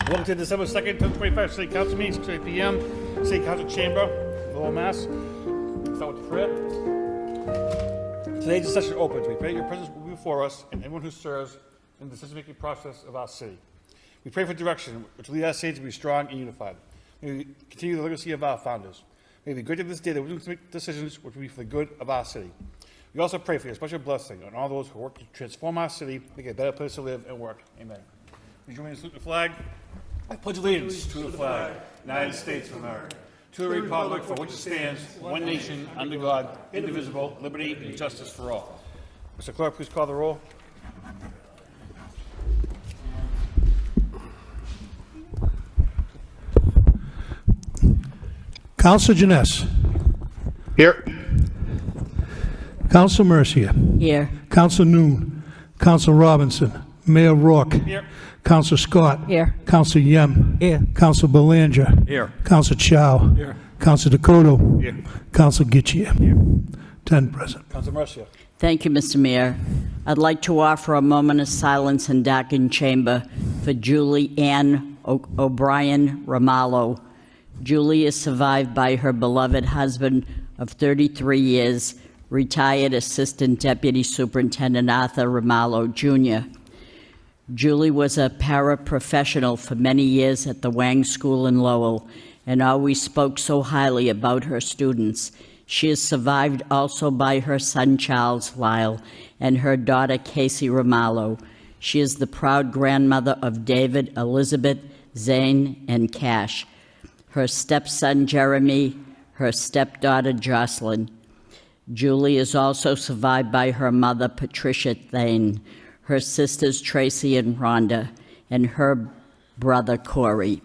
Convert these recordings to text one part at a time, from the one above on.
Welcome to December 2nd, 2025 City Council meeting, 6 p.m. City Council Chamber, Lowell, Mass. Start with the prayer. Today's session opens. We pray your presence will be before us and everyone who serves in the decision-making process of our city. We pray for direction, which will lead our city to be strong and unified. May we continue the legacy of our founders. May we be good at this day that we will make decisions which will be for the good of our city. We also pray for your special blessing on all those who work to transform our city, make it a better place to live and work. Amen. Would you join me to salute the flag? I pledge allegiance to the flag, United States of America, to the republic for which it stands, one nation, under God, indivisible, liberty and justice for all. Mr. Clerk, please call the roll. Councilor Janess. Here. Councilor Mercia. Here. Councilor Noon. Councilor Robinson. Mayor Rourke. Here. Councilor Scott. Here. Councilor Yem. Here. Councilor Belanger. Here. Councilor Chow. Here. Councilor Dakota. Here. Councilor Gitchia. Here. 10 present. Councilor Mercia. Thank you, Mr. Mayor. I'd like to offer a moment of silence in darkened chamber for Julie Ann O'Brien Ramallo. Julie is survived by her beloved husband of 33 years, retired Assistant Deputy Superintendent Arthur Ramallo, Jr. Julie was a paraprofessional for many years at the Wang School in Lowell and always spoke so highly about her students. She is survived also by her son Charles Lyle and her daughter Casey Ramallo. She is the proud grandmother of David, Elizabeth, Zane, and Cash, her stepson Jeremy, her stepdaughter Jocelyn. Julie is also survived by her mother Patricia Thane, her sisters Tracy and Rhonda, and her brother Corey.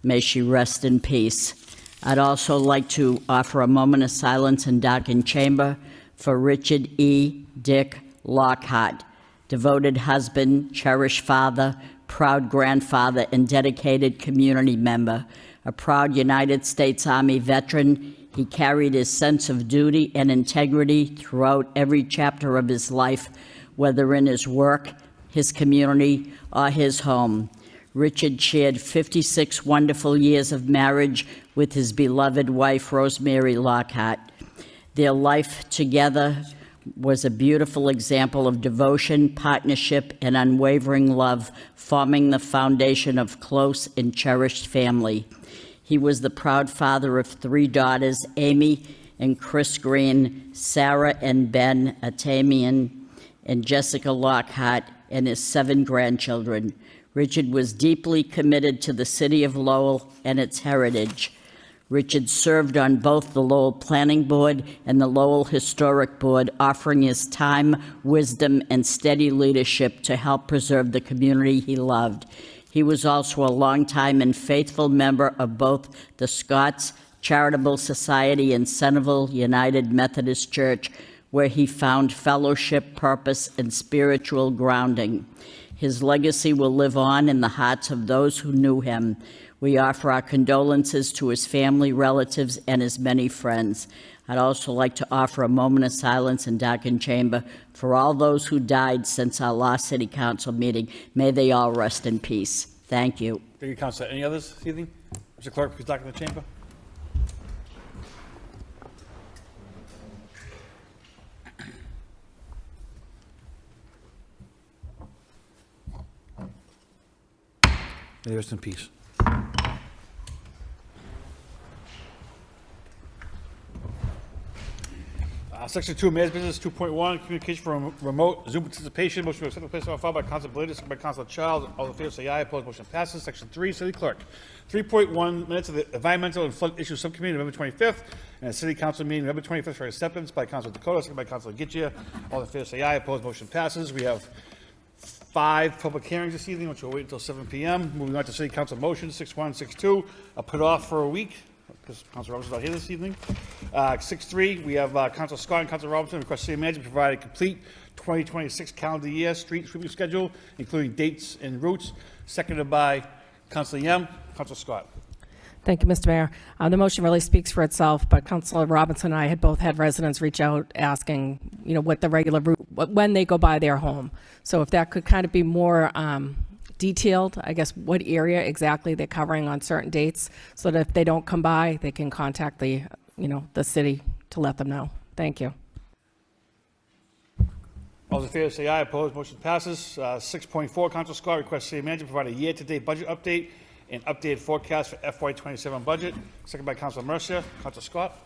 May she rest in peace. I'd also like to offer a moment of silence in darkened chamber for Richard E. Dick Lockhart, devoted husband, cherished father, proud grandfather, and dedicated community member. A proud United States Army veteran, he carried his sense of duty and integrity throughout every chapter of his life, whether in his work, his community, or his home. Richard shared 56 wonderful years of marriage with his beloved wife, Rosemary Lockhart. Their life together was a beautiful example of devotion, partnership, and unwavering love, forming the foundation of close and cherished family. He was the proud father of 3 daughters, Amy and Chris Green, Sarah and Ben Atamian, and Jessica Lockhart, and his 7 grandchildren. Richard was deeply committed to the city of Lowell and its heritage. Richard served on both the Lowell Planning Board and the Lowell Historic Board, offering his time, wisdom, and steady leadership to help preserve the community he loved. He was also a longtime and faithful member of both the Scots Charitable Society and Centerville United Methodist Church, where he found fellowship, purpose, and spiritual grounding. His legacy will live on in the hearts of those who knew him. We offer our condolences to his family, relatives, and his many friends. I'd also like to offer a moment of silence in darkened chamber for all those who died since our last City Council meeting. May they all rest in peace. Thank you. Thank you, Councilor. Any others this evening? Mr. Clerk, please darken the chamber. May they rest in peace. Section 2, Mayor's Business 2.1, Communication from Remote Zoom Participation. Motion to accept the place on file by Councilor Belanger, second by Councilor Charles. All in favor say aye. Opposed, motion passes. Section 3, City Clerk. 3.1, minutes of the Environmental and Flood Issues Subcommittee, November 25th, and a City Council meeting, November 25th, for acceptance by Councilor Dakota, second by Councilor Gitchia. All in favor say aye. Opposed, motion passes. We have 5 public hearings this evening, which will wait until 7 p.m. Moving on to City Council motions, 6.1, 6.2, I'll put off for a week, because Councilor Robinson's not here this evening. 6.3, we have Councilor Scott and Councilor Robinson request City Manager to provide a complete 2026 calendar year street sweeping schedule, including dates and routes, seconded by Councilor Yem. Councilor Scott. Thank you, Mr. Mayor. The motion really speaks for itself, but Councilor Robinson and I had both had residents reach out asking, what the regular route, when they go by their home. So if that could kind of be more detailed, I guess, what area exactly they're covering on certain dates, so that if they don't come by, they can contact the, the city to let them know. Thank you. All those in favor say aye. Opposed, motion passes. 6.4, Council Scott requests city manager provide a year-to-date budget update and updated forecast for FY27 budget. Second by Council Mercia. Council Scott.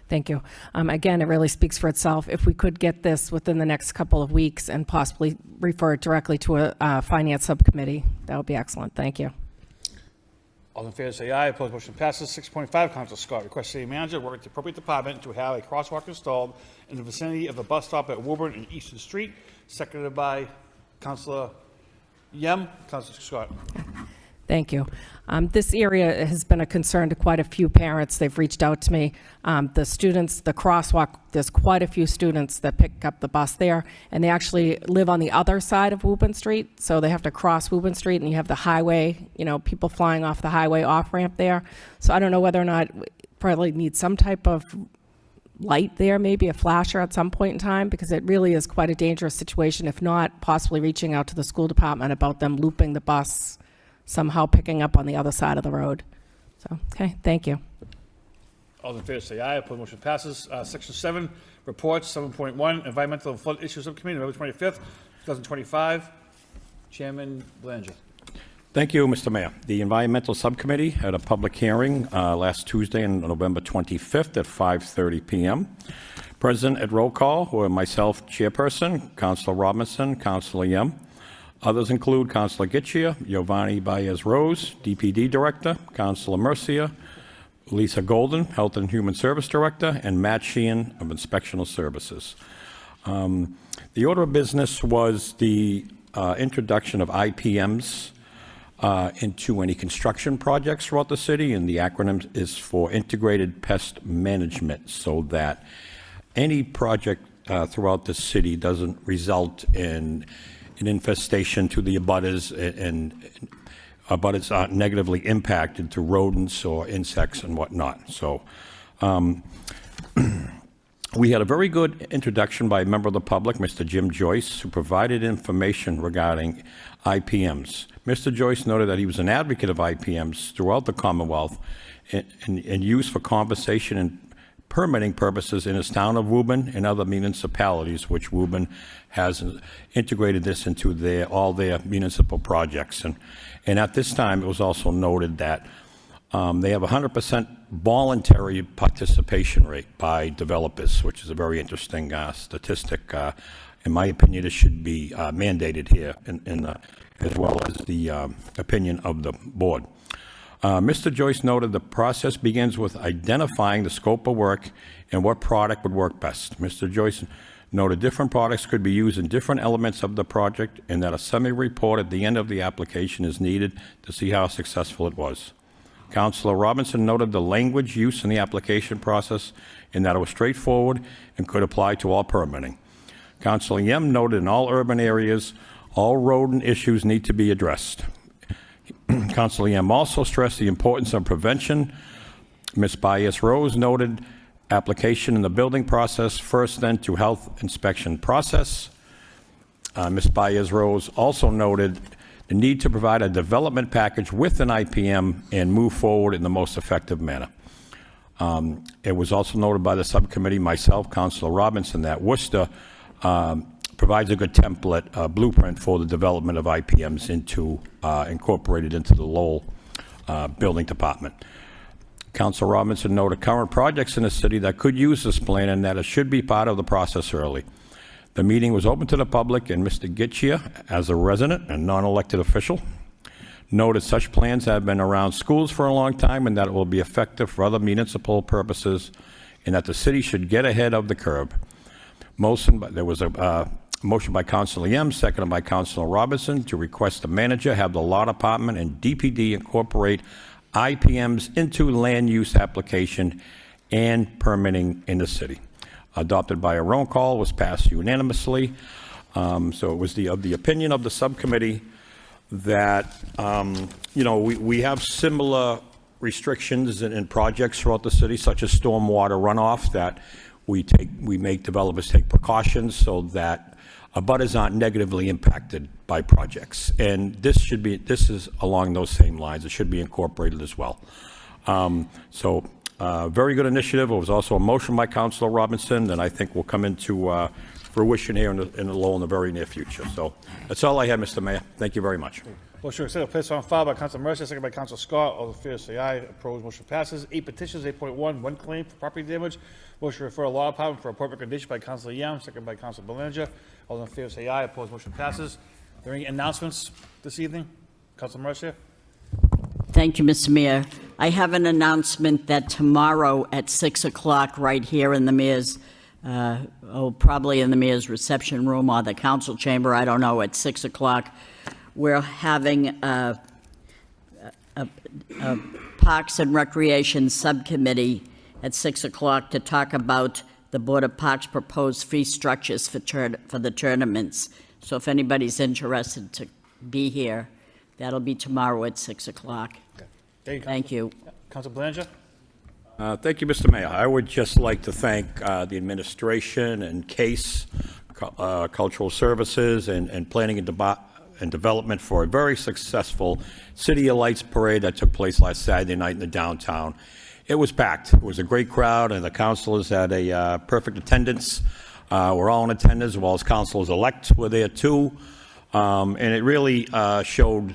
Thank you. Again, it really speaks for itself. If we could get this within the next couple of weeks and possibly refer it directly to a finance subcommittee, that would be excellent. Thank you. All in favor say aye. Opposed, motion passes. 6.5, Council Scott requests city manager work with the appropriate department to have a crosswalk installed in the vicinity of the bus stop at Woburn and Eastern Street. Seconded by Councilor Yem. Council Scott. Thank you. This area has been a concern to quite a few parents. They've reached out to me. The students, the crosswalk, there's quite a few students that pick up the bus there, and they actually live on the other side of Woburn Street, so they have to cross Woburn Street, and you have the highway, people flying off the highway off-ramp there. So I don't know whether or not probably need some type of light there, maybe a flasher at some point in time, because it really is quite a dangerous situation, if not possibly reaching out to the school department about them looping the bus, somehow picking up on the other side of the road. So, okay, thank you. All in favor say aye. Opposed, motion passes. Section 7, reports. 7.1, Environmental and Flood Issues Subcommittee, November 25th, 2025. Chairman Belanger. Thank you, Mr. Mayor. The Environmental Subcommittee had a public hearing last Tuesday on November 25th at 5:30 p.m. Present at roll call were myself, Chairperson, Councilor Robinson, Councilor Yem. Others include Councilor Gitchia, Giovanni Baez-Rose, DPD Director, Councilor Mercia, Lisa Golden, Health and Human Service Director, and Matt Sheehan of Inspectional Services. The order of business was the introduction of IPMs into any construction projects throughout the city, and the acronym is for Integrated Pest Management, so that any project throughout the city doesn't result in an infestation to the abutters, and abutters aren't negatively impacted through rodents or insects and whatnot. So we had a very good introduction by a member of the public, Mr. Jim Joyce, who provided information regarding IPMs. Mr. Joyce noted that he was an advocate of IPMs throughout the Commonwealth and used for conversation and permitting purposes in his town of Woburn and other municipalities, which Woburn has integrated this into all their municipal projects. And at this time, it was also noted that they have a 100% voluntary participation rate by developers, which is a very interesting statistic. In my opinion, it should be mandated here, as well as the opinion of the board. Mr. Joyce noted the process begins with identifying the scope of work and what product would work best. Mr. Joyce noted different products could be used in different elements of the project, and that a summary report at the end of the application is needed to see how successful it was. Councilor Robinson noted the language used in the application process and that it was straightforward and could apply to all permitting. Councilor Yem noted in all urban areas, all rodent issues need to be addressed. Councilor Yem also stressed the importance of prevention. Ms. Baez-Rose noted application in the building process first, then to health inspection process. Ms. Baez-Rose also noted the need to provide a development package with an IPM and move forward in the most effective manner. It was also noted by the subcommittee, myself, Councilor Robinson, that Worcester provides a good template, blueprint for the development of IPMs incorporated into the Lowell Building Department. Councilor Robinson noted current projects in the city that could use this plan and that it should be part of the process early. The meeting was open to the public, and Mr. Gitchia, as a resident and non-elected official, noted such plans have been around schools for a long time and that it will be effective for other municipal purposes and that the city should get ahead of the curve. There was a motion by Councilor Yem, seconded by Councilor Robinson, to request the manager have the law department and DPD incorporate IPMs into land use application and permitting in the city. Adopted by a roll call, was passed unanimously. So it was of the opinion of the subcommittee that we have similar restrictions in projects throughout the city, such as stormwater runoff, that we make developers take precautions so that abutters aren't negatively impacted by projects. And this is along those same lines. It should be incorporated as well. Very good initiative. It was also a motion by Councilor Robinson, and I think will come into fruition here in Lowell in the very near future. So that's all I have, Mr. Mayor. Thank you very much. Motion to accept and place on file by Council Mercer, second by Council Scott. All in favor say aye. Opposed, motion passes. 8 petitions, 8.1, 1 claim for property damage. Motion to refer to Law Department for a report recommendation by Council Young, second by Council Belanger. All in favor say aye. Opposed, motion passes. Are there any announcements this evening? Council Mercer? Thank you, Mr. Mayor. I have an announcement that tomorrow at 6 o'clock, right here in the mayor's, probably in the mayor's reception room or the council chamber, I don't know, at 6 o'clock, we're having a Parks and Recreation Subcommittee at 6 o'clock to talk about the Board of Parks' proposed fee structures for the tournaments. So if anybody's interested to be here, that'll be tomorrow at 6 o'clock. Okay. Thank you. Council Belanger? Thank you, Mr. Mayor. I would just like to thank the administration and CASE, Cultural Services, and Planning and Development for a very successful City of Lights parade that took place last Saturday night in the downtown. It was packed. It was a great crowd, and the councilors had a perfect attendance. We're all in attendance, as well as councilors-elect were there too. And it really showed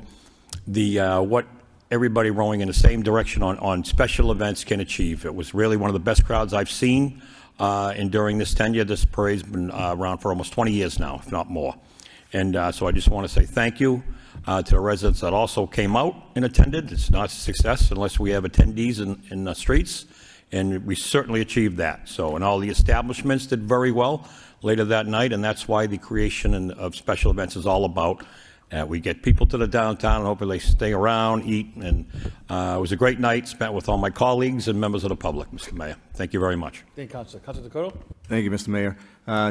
what everybody rowing in the same direction on special events can achieve. It was really one of the best crowds I've seen during this tenure. This parade's been around for almost 20 years now, if not more. And so I just want to say thank you to the residents that also came out and attended. It's not a success unless we have attendees in the streets, and we certainly achieved that. So, and all the establishments did very well later that night, and that's why the creation of special events is all about. We get people to the downtown, and hopefully they stay around, eat, and it was a great night spent with all my colleagues and members of the public, Mr. Mayor. Thank you very much. Thank you, Councilor. Councilor Dakota? Thank you, Mr. Mayor.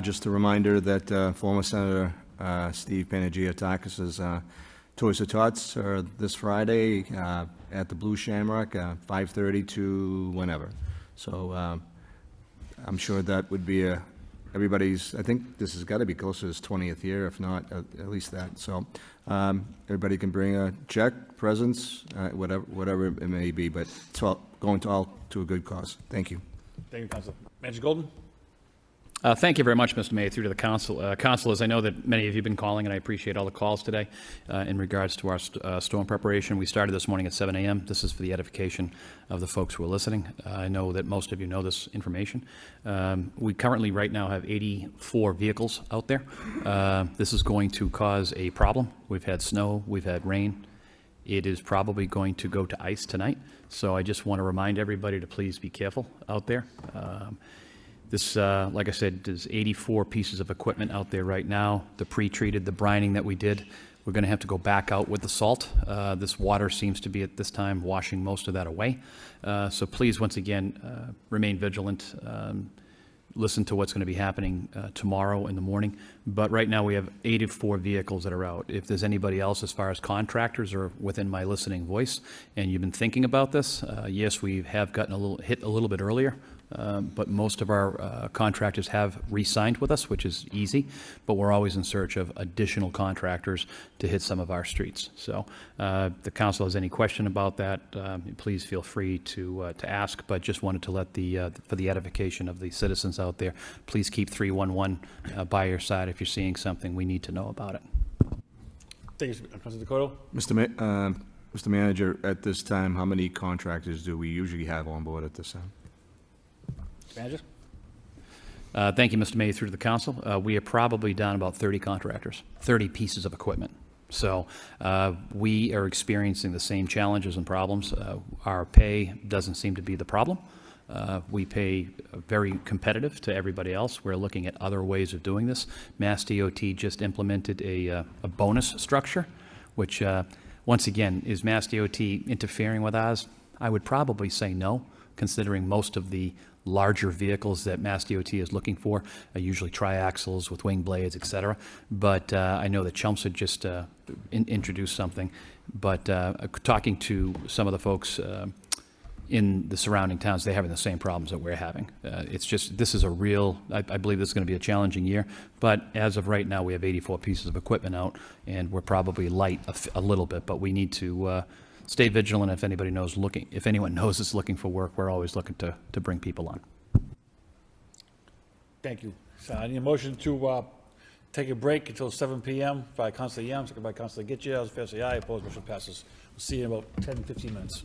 Just a reminder that former Senator Steve Panagiottakis's Toys for Tots are this Friday at the Blue Shamrock, 5:30 to whenever. So I'm sure that would be everybody's, I think this has got to be close to his 20th year, if not at least that. So everybody can bring a check, presents, whatever it may be, but it's all going to a good cause. Thank you. Thank you, Councilor. Manager Golden? Thank you very much, Mr. Mayor, through to the council. Councilors, I know that many of you have been calling, and I appreciate all the calls today in regards to our storm preparation. We started this morning at 7 a.m. This is for the edification of the folks who are listening. I know that most of you know this information. We currently, right now, have 84 vehicles out there. This is going to cause a problem. We've had snow, we've had rain. It is probably going to go to ice tonight. So I just want to remind everybody to please be careful out there. This, like I said, there's 84 pieces of equipment out there right now. The pre-treated, the brining that we did, we're going to have to go back out with the salt. This water seems to be at this time washing most of that away. So please, once again, remain vigilant. Listen to what's going to be happening tomorrow in the morning. But right now we have 84 vehicles that are out. If there's anybody else as far as contractors or within my listening voice and you've been thinking about this, yes, we have gotten hit a little bit earlier. But most of our contractors have re-signed with us, which is easy, but we're always in search of additional contractors to hit some of our streets. So if the council has any question about that, please feel free to ask, but just wanted to let for the edification of the citizens out there, please keep 311 by your side if you're seeing something. We need to know about it. Thank you, Councilor Dakota. Mr. Manager, at this time, how many contractors do we usually have on board at this time? Manager? Thank you, Mr. Mayor, through to the council. We are probably down about 30 contractors, 30 pieces of equipment. So we are experiencing the same challenges and problems. Our pay doesn't seem to be the problem. We pay very competitive to everybody else. We're looking at other ways of doing this. Mass DOT just implemented a bonus structure, which, once again, is Mass DOT interfering with ours? I would probably say no, considering most of the larger vehicles that Mass DOT is looking for are usually triaxles with wing blades, et cetera. But I know that Chelmsford just introduced something. But talking to some of the folks in the surrounding towns, they're having the same problems that we're having. It's just, this is a real, I believe this is going to be a challenging year, but as of right now, we have 84 pieces of equipment out, and we're probably light a little bit, but we need to stay vigilant. If anybody knows if anyone knows is looking for work, we're always looking to bring people on. Thank you. So I need a motion to take a break until 7 PM by Councilor Yam, second by Councilor Getchia. All those in favor say aye. Opposed, motion passes. We'll see you in about 10, 15 minutes.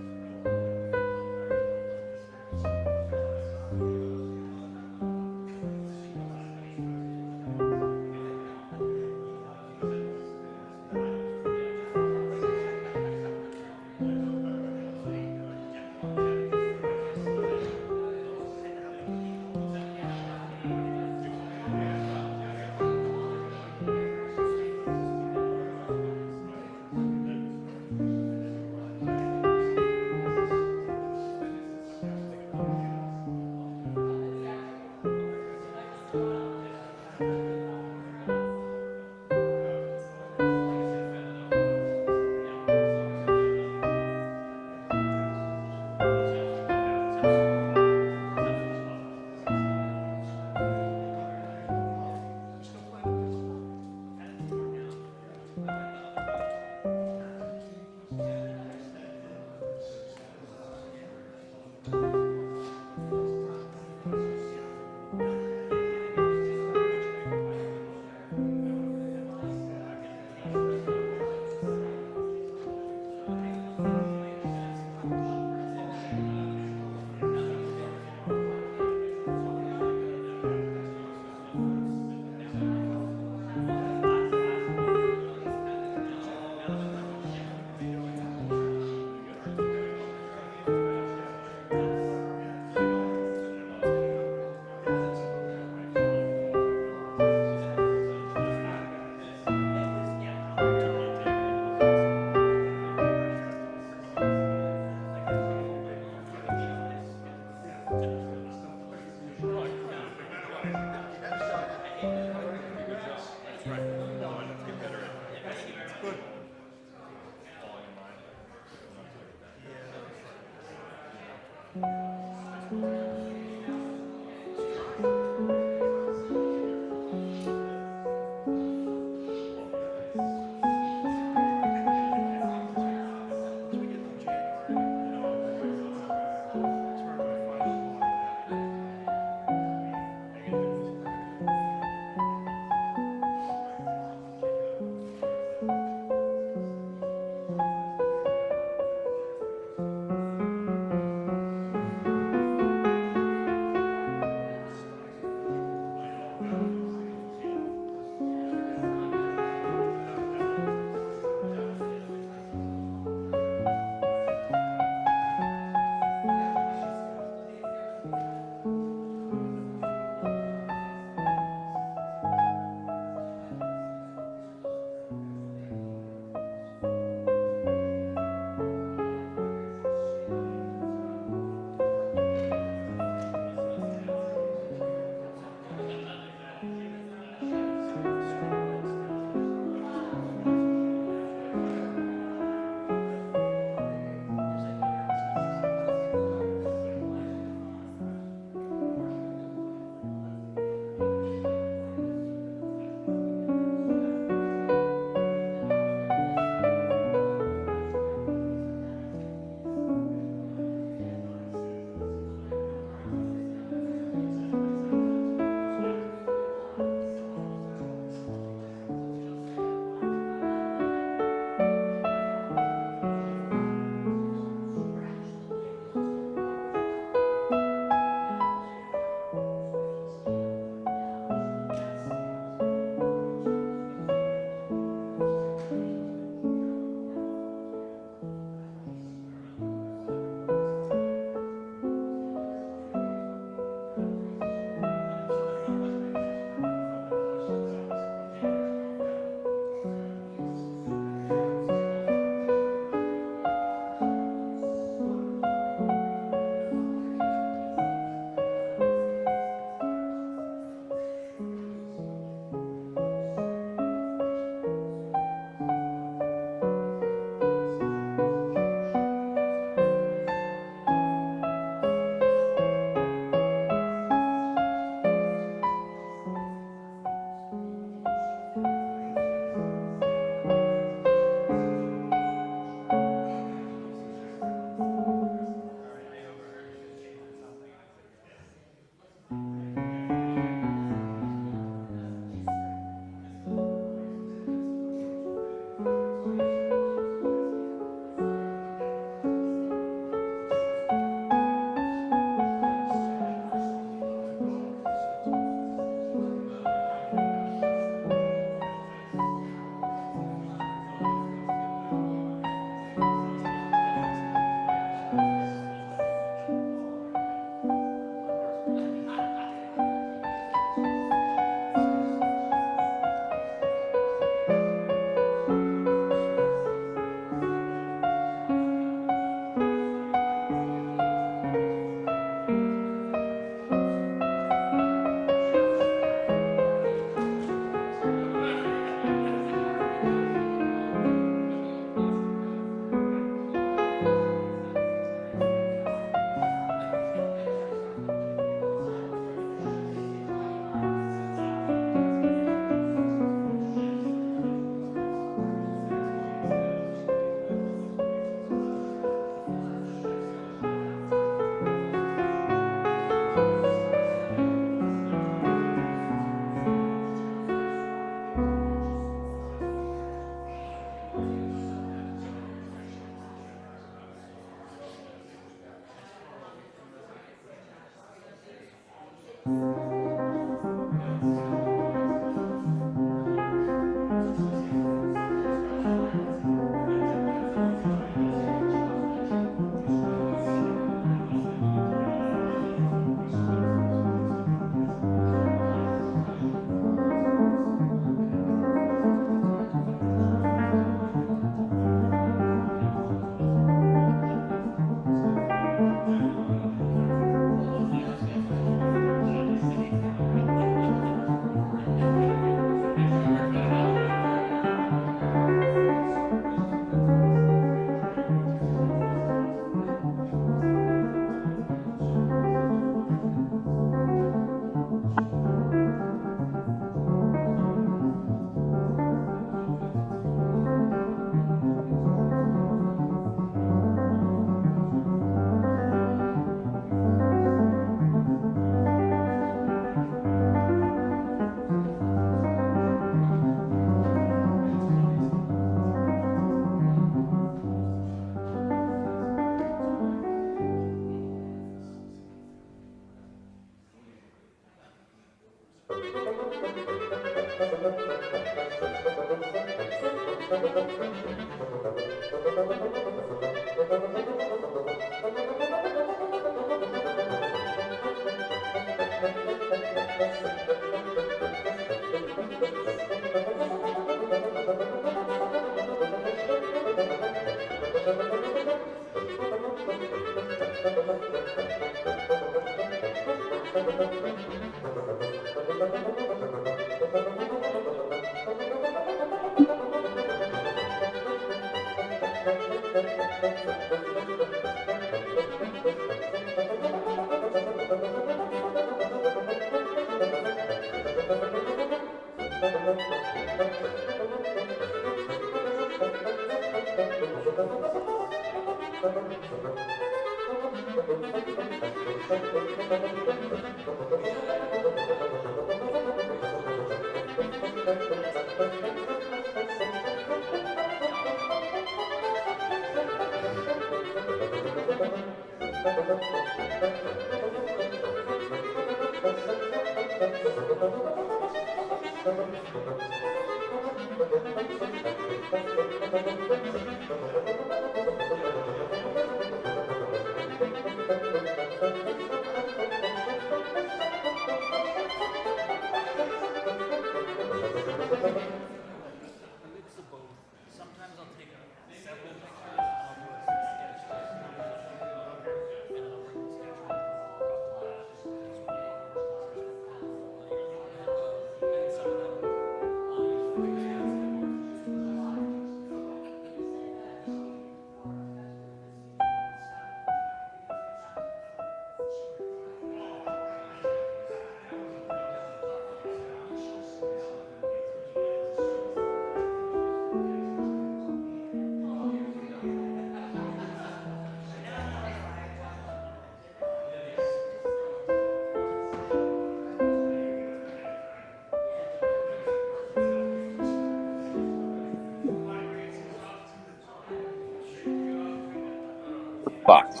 Box.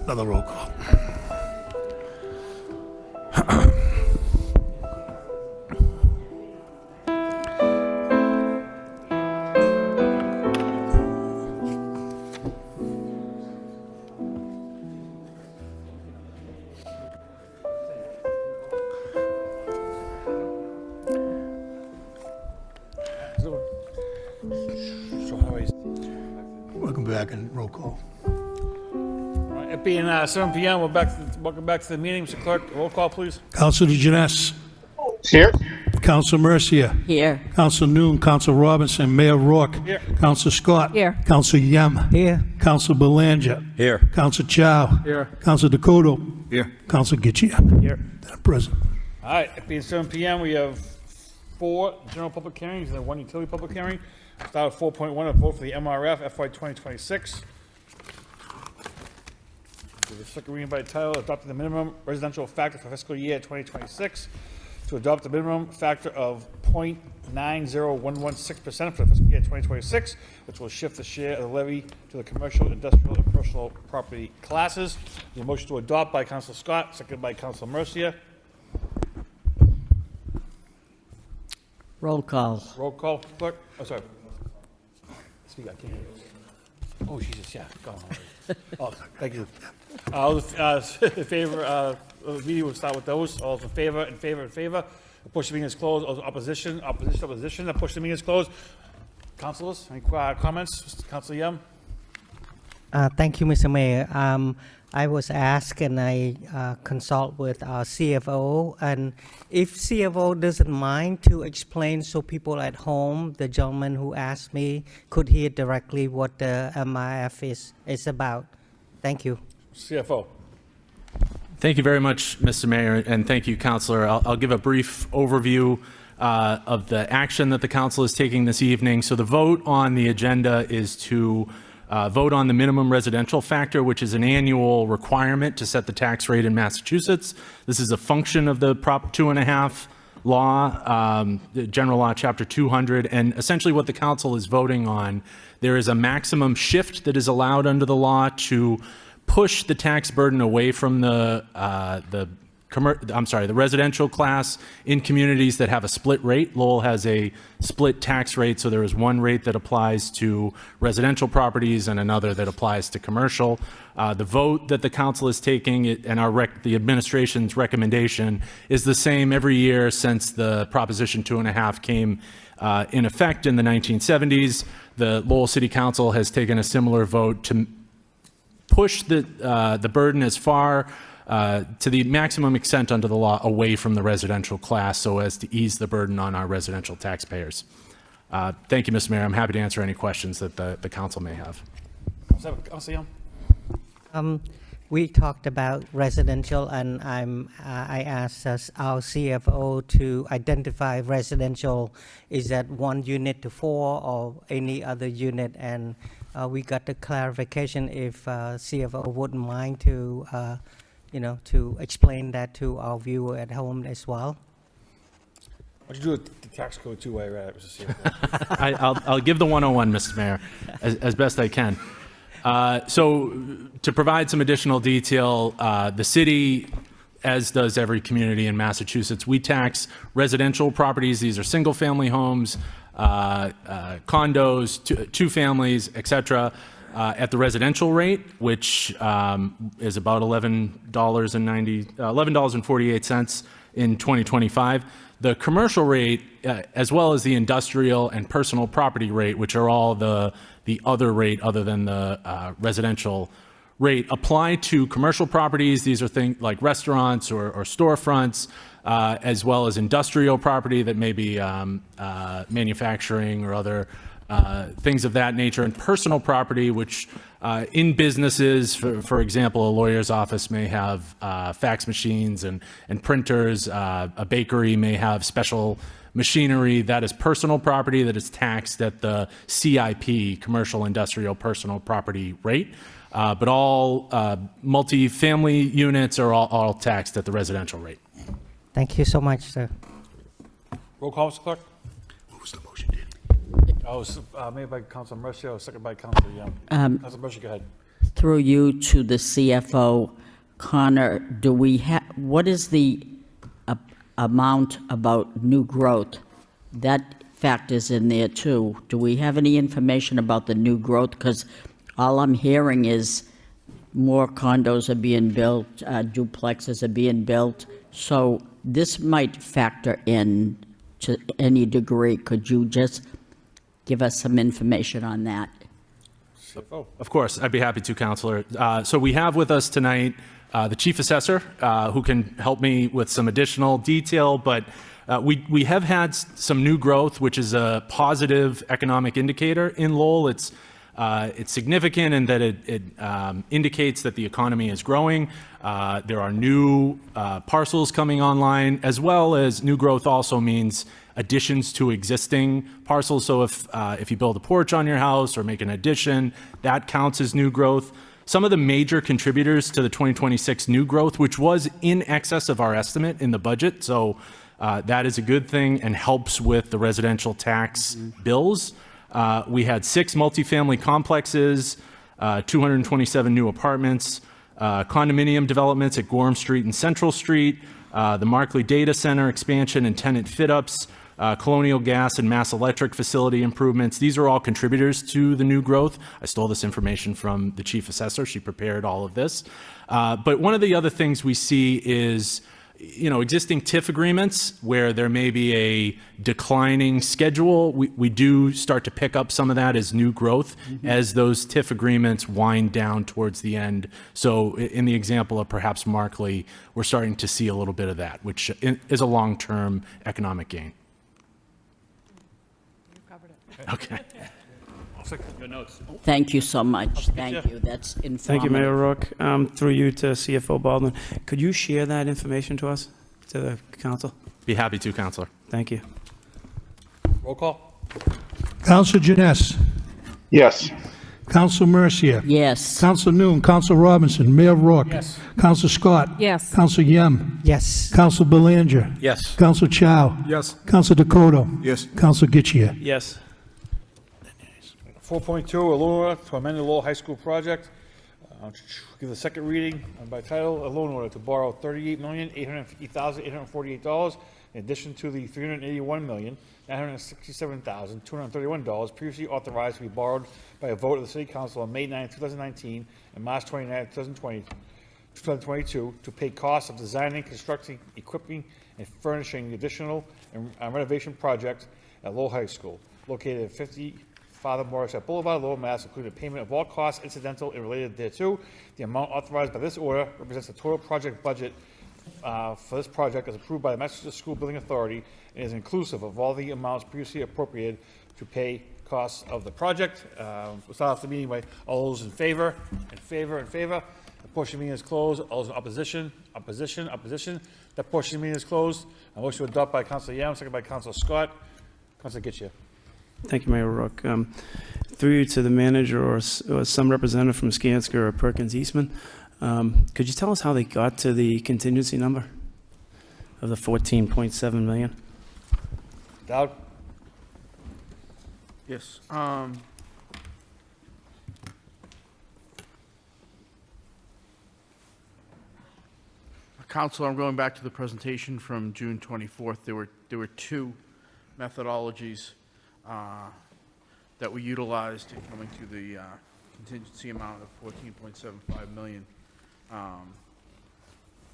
Another roll call. So how is, Welcome back and roll call. it being 7 PM, welcome back to the meeting. Mr. Clerk, roll call, please. Counsel DeJarnes. Here. Counsel Mercia. Here. Counsel Noon. Counsel Robinson. Mayor Rourke. Here. Counsel Scott. Here. Counsel Yem. Here. Counsel Belanger. Here. Counsel Chow. Here. Counsel Dakota. Here. Counsel Getchia. Here. Present. All right, it being 7 PM, we have 4 general public hearings and then 1 utility public hearing. Start at 4.1, a vote for the MRF FY 2026. The second reading by title, adopting the minimum residential factor for fiscal year 2026 to adopt the minimum factor of 0.90116% for the fiscal year 2026, which will shift the share of the levy to the commercial, industrial, and personal property classes. The motion to adopt by Council Scott, seconded by Council Mercia. Roll call. Roll call, clerk. Oh, sorry. Speak, I can't hear you. Oh, Jesus, yeah, go on. Oh, thank you. All those in favor, the meeting will start with those. All those in favor, in favor, in favor. Push the meeting is closed. All those opposition, opposition, opposition. I push the meeting is closed. Councilors, any comments? Council Yem? Thank you, Mr. Mayor. I was asked and I consult with our CFO, and if CFO doesn't mind to explain so people at home, the gentleman who asked me, could hear directly what the MIF is about. Thank you. CFO. Thank you very much, Mr. Mayor, and thank you, Councilor. I'll give a brief overview of the action that the council is taking this evening. So the vote on the agenda is to vote on the minimum residential factor, which is an annual requirement to set the tax rate in Massachusetts. This is a function of the Prop 2.5 law, the General Law, Chapter 200, and essentially what the council is voting on, there is a maximum shift that is allowed under the law to push the tax burden away from the residential class in communities that have a split rate. Lowell has a split tax rate, so there is one rate that applies to residential properties and another that applies to commercial. The vote that the council is taking and the administration's recommendation is the same every year since the Proposition 2.5 came in effect in the 1970s. The Lowell City Council has taken a similar vote to push the burden as far to the maximum extent under the law away from the residential class so as to ease the burden on our residential taxpayers. Thank you, Mr. Mayor. I'm happy to answer any questions that the council may have. Councilor Young? We talked about residential, and I asked our CFO to identify residential. Is that 1 unit to 4 or any other unit? And we got the clarification if CFO wouldn't mind to to explain that to our viewer at home as well. Why don't you do the tax code too, while you're at it, Mr. CFO? I'll give the 101, Mr. Mayor, as best I can. So to provide some additional detail, the city, as does every community in Massachusetts, we tax residential properties. These are single-family homes, condos, two families, et cetera, at the residential rate, which is about $11.48 in 2025. The commercial rate, as well as the industrial and personal property rate, which are all the other rate other than the residential rate, apply to commercial properties. These are things like restaurants or storefronts, as well as industrial property that may be manufacturing or other things of that nature, and personal property, which in businesses, for example, a lawyer's office may have fax machines and printers. A bakery may have special machinery. That is personal property that is taxed at the CIP, commercial, industrial, personal property rate. But all multifamily units are all taxed at the residential rate. Thank you so much, sir. Roll call, Mr. Clerk. What was the motion, Dan? Oh, it was made by Councilor Mercia, second by Councilor Young. Councilor Mercia, go ahead. Through you to the CFO, Connor, what is the amount about new growth? That factors in there too. Do we have any information about the new growth? Because all I'm hearing is more condos are being built, duplexes are being built. So this might factor in to any degree. Could you just give us some information on that? CFO. Of course, I'd be happy to, Counselor. So we have with us tonight the Chief Assessor, who can help me with some additional detail, but we have had some new growth, which is a positive economic indicator in Lowell. It's significant in that it indicates that the economy is growing. There are new parcels coming online, as well as new growth also means additions to existing parcels. So if you build a porch on your house or make an addition, that counts as new growth. Some of the major contributors to the 2026 new growth, which was in excess of our estimate in the budget, so that is a good thing and helps with the residential tax bills. We had 6 multifamily complexes, 227 new apartments, condominium developments at Gorham Street and Central Street, the Markley Data Center expansion and tenant fit-ups, Colonial Gas and Mass Electric facility improvements. These are all contributors to the new growth. I stole this information from the Chief Assessor. She prepared all of this. But one of the other things we see is existing TIF agreements where there may be a declining schedule. We do start to pick up some of that as new growth as those TIF agreements wind down towards the end. So in the example of perhaps Markley, we're starting to see a little bit of that, which is a long-term economic gain. You covered it. Okay. Good notes. Thank you so much. Thank you. That's informative. Thank you, Mayor Rourke. Through you to CFO Baldwin. Could you share that information to us, to the council? Be happy to, Counselor. Thank you. Roll call. Counsel Janess. Yes. Counsel Mercia. Yes. Counsel Noon. Counsel Robinson. Mayor Rourke. Yes. Counsel Scott. Yes. Counsel Yem. Yes. Counsel Belanger. Yes. Counsel Chow. Yes. Counsel Dakota. Yes. Counsel Getchia. Yes. 4.2, Allura to amend the Lowell High School project. Give the second reading by title, a loan order to borrow $38,850,848 in addition to the $381,967,231 previously authorized to be borrowed by a vote of the City Council on May 9, 2019 and March 29, 2022 to pay costs of designing, constructing, equipping, and furnishing the additional and renovation project at Lowell High School, located at 50 Father Morrisette Boulevard, Lowell, Mass., including payment of all costs incidental and related thereto. The amount authorized by this order represents the total project budget for this project as approved by the Massachusetts School Building Authority and is inclusive of all the amounts previously appropriated to pay costs of the project. We'll start off the meeting by all those in favor, in favor, in favor. The portion of the meeting is closed. All those in opposition, opposition, opposition. That portion of the meeting is closed. A motion to adopt by Councilor Yam, second by Councilor Scott. Councilor Getchia. Thank you, Mayor Rourke. Through you to the manager or some representative from Skanska or Perkins Eastman, could you tell us how they got to the contingency number of the 14.7 million? Dowd? Yes. Council, I'm going back to the presentation from June 24th. There were two methodologies that we utilized in coming to the contingency amount of $14.75 million.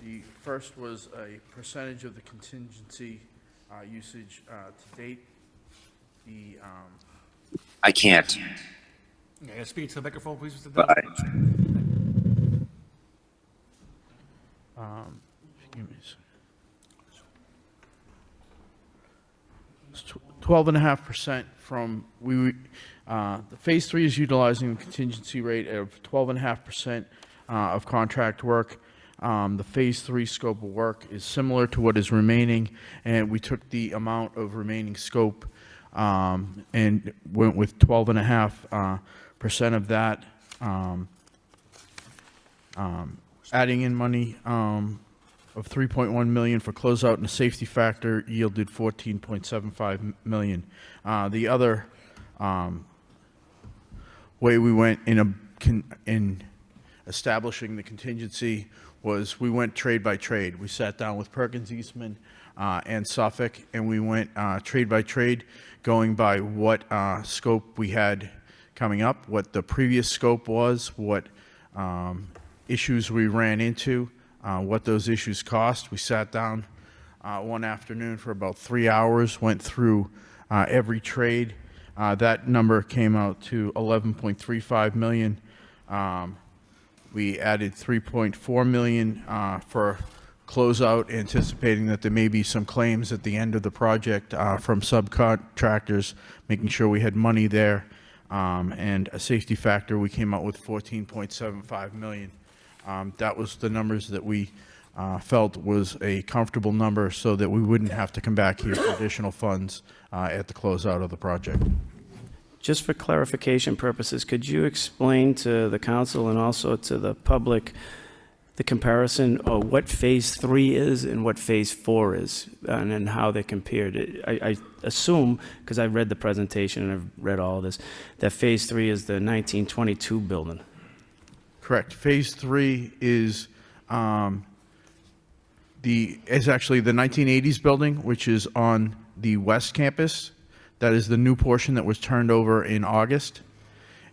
The first was a percentage of the contingency usage to date. I can't. Yeah, speak to the microphone, please, Mr. But Dowd. Give me a second. 12.5% from the phase 3 is utilizing the contingency rate of 12.5% of contract work. The phase 3 scope of work is similar to what is remaining, and we took the amount of remaining scope and went with 12.5% of that. Adding in money of $3.1 million for closeout and a safety factor yielded $14.75 million. The other way we went in establishing the contingency was we went trade by trade. We sat down with Perkins Eastman and Suffolk, and we went trade by trade, going by what scope we had coming up, what the previous scope was, what issues we ran into, what those issues cost. We sat down one afternoon for about 3 hours, went through every trade. That number came out to $11.35 million. We added $3.4 million for closeout, anticipating that there may be some claims at the end of the project from subcontractors, making sure we had money there. And a safety factor, we came out with $14.75 million. That was the numbers that we felt was a comfortable number so that we wouldn't have to come back here for additional funds at the closeout of the project. Just for clarification purposes, could you explain to the council and also to the public the comparison of what phase 3 is and what phase 4 is, and then how they're compared? I assume, because I read the presentation and I've read all of this, that phase 3 is the 1922 building. Correct. Phase 3 is actually the 1980s building, which is on the West Campus. That is the new portion that was turned over in August.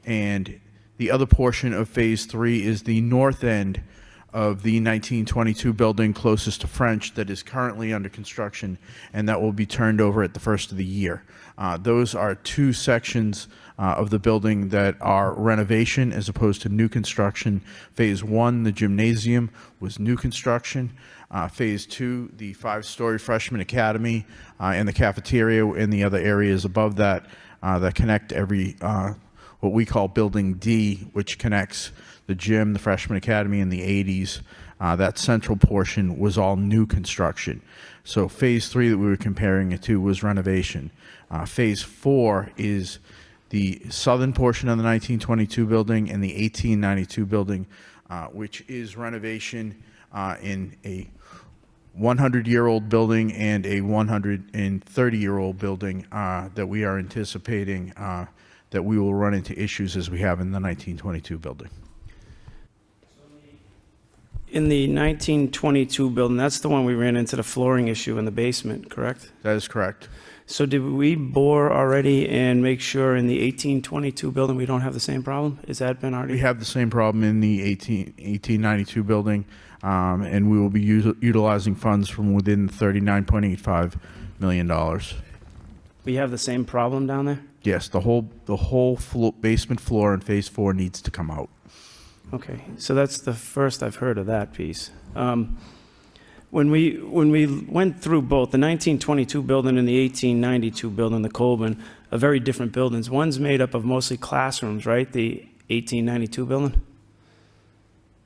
And the other portion of phase 3 is the north end of the 1922 building closest to French that is currently under construction, and that will be turned over at the first of the year. Those are two sections of the building that are renovation as opposed to new construction. Phase 1, the gymnasium, was new construction. Phase 2, the 5-story freshman academy and the cafeteria and the other areas above that that connect every, what we call Building D, which connects the gym, the freshman academy, and the 80s. That central portion was all new construction. So phase 3 that we were comparing it to was renovation. Phase 4 is the southern portion of the 1922 building and the 1892 building, which is renovation in a 100-year-old building and a 130-year-old building that we are anticipating that we will run into issues as we have in the 1922 building. In the 1922 building, that's the one we ran into the flooring issue in the basement, correct? That is correct. So did we bore already and make sure in the 1822 building we don't have the same problem? Has that been already? We have the same problem in the 1892 building, and we will be utilizing funds from within $39.85 million. We have the same problem down there? Yes, the whole basement floor in Phase 4 needs to come out. Okay, so that's the first I've heard of that piece. When we went through both the 1922 building and the 1892 building, the Colburn, are very different buildings. One's made up of mostly classrooms, right? The 1892 building?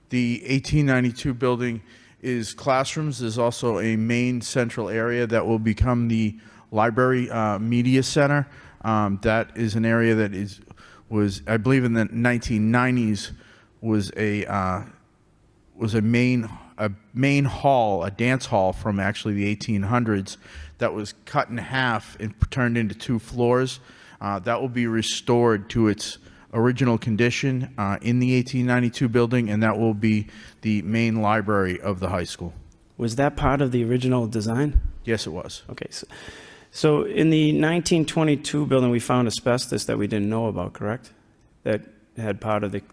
The 1892 building is classrooms. There's also a main central area that will become the library media center. That is an area that was, I believe, in the 1990s was a main hall, a dance hall from actually the 1800s that was cut in half and turned into 2 floors. That will be restored to its original condition in the 1892 building, and that will be the main library of the high school. Was that part of the original design? Yes, it was. Okay, so in the 1922 building, we found asbestos that we didn't know about, correct? That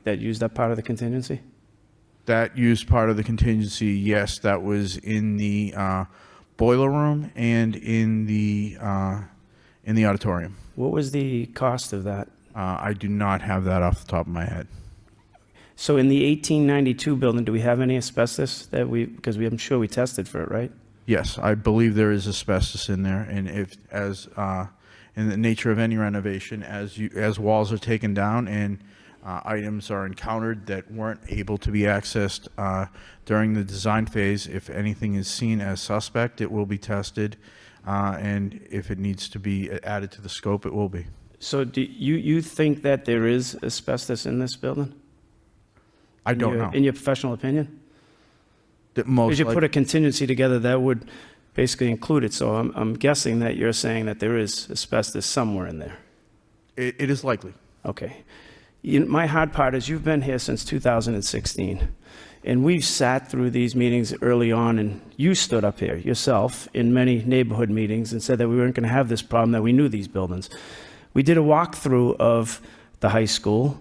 used up part of the contingency? That used part of the contingency, yes. That was in the boiler room and in the auditorium. What was the cost of that? I do not have that off the top of my head. So in the 1892 building, do we have any asbestos because I'm sure we tested for it, right? Yes, I believe there is asbestos in there, and in the nature of any renovation, as walls are taken down and items are encountered that weren't able to be accessed during the design phase, if anything is seen as suspect, it will be tested, and if it needs to be added to the scope, it will be. So do you think that there is asbestos in this building? I don't know. In your professional opinion? Most Because you put a contingency together that would basically include it, so I'm guessing that you're saying that there is asbestos somewhere in there. It is likely. Okay. My hard part is you've been here since 2016, and we've sat through these meetings early on, and you stood up here yourself in many neighborhood meetings and said that we weren't going to have this problem, that we knew these buildings. We did a walkthrough of the high school,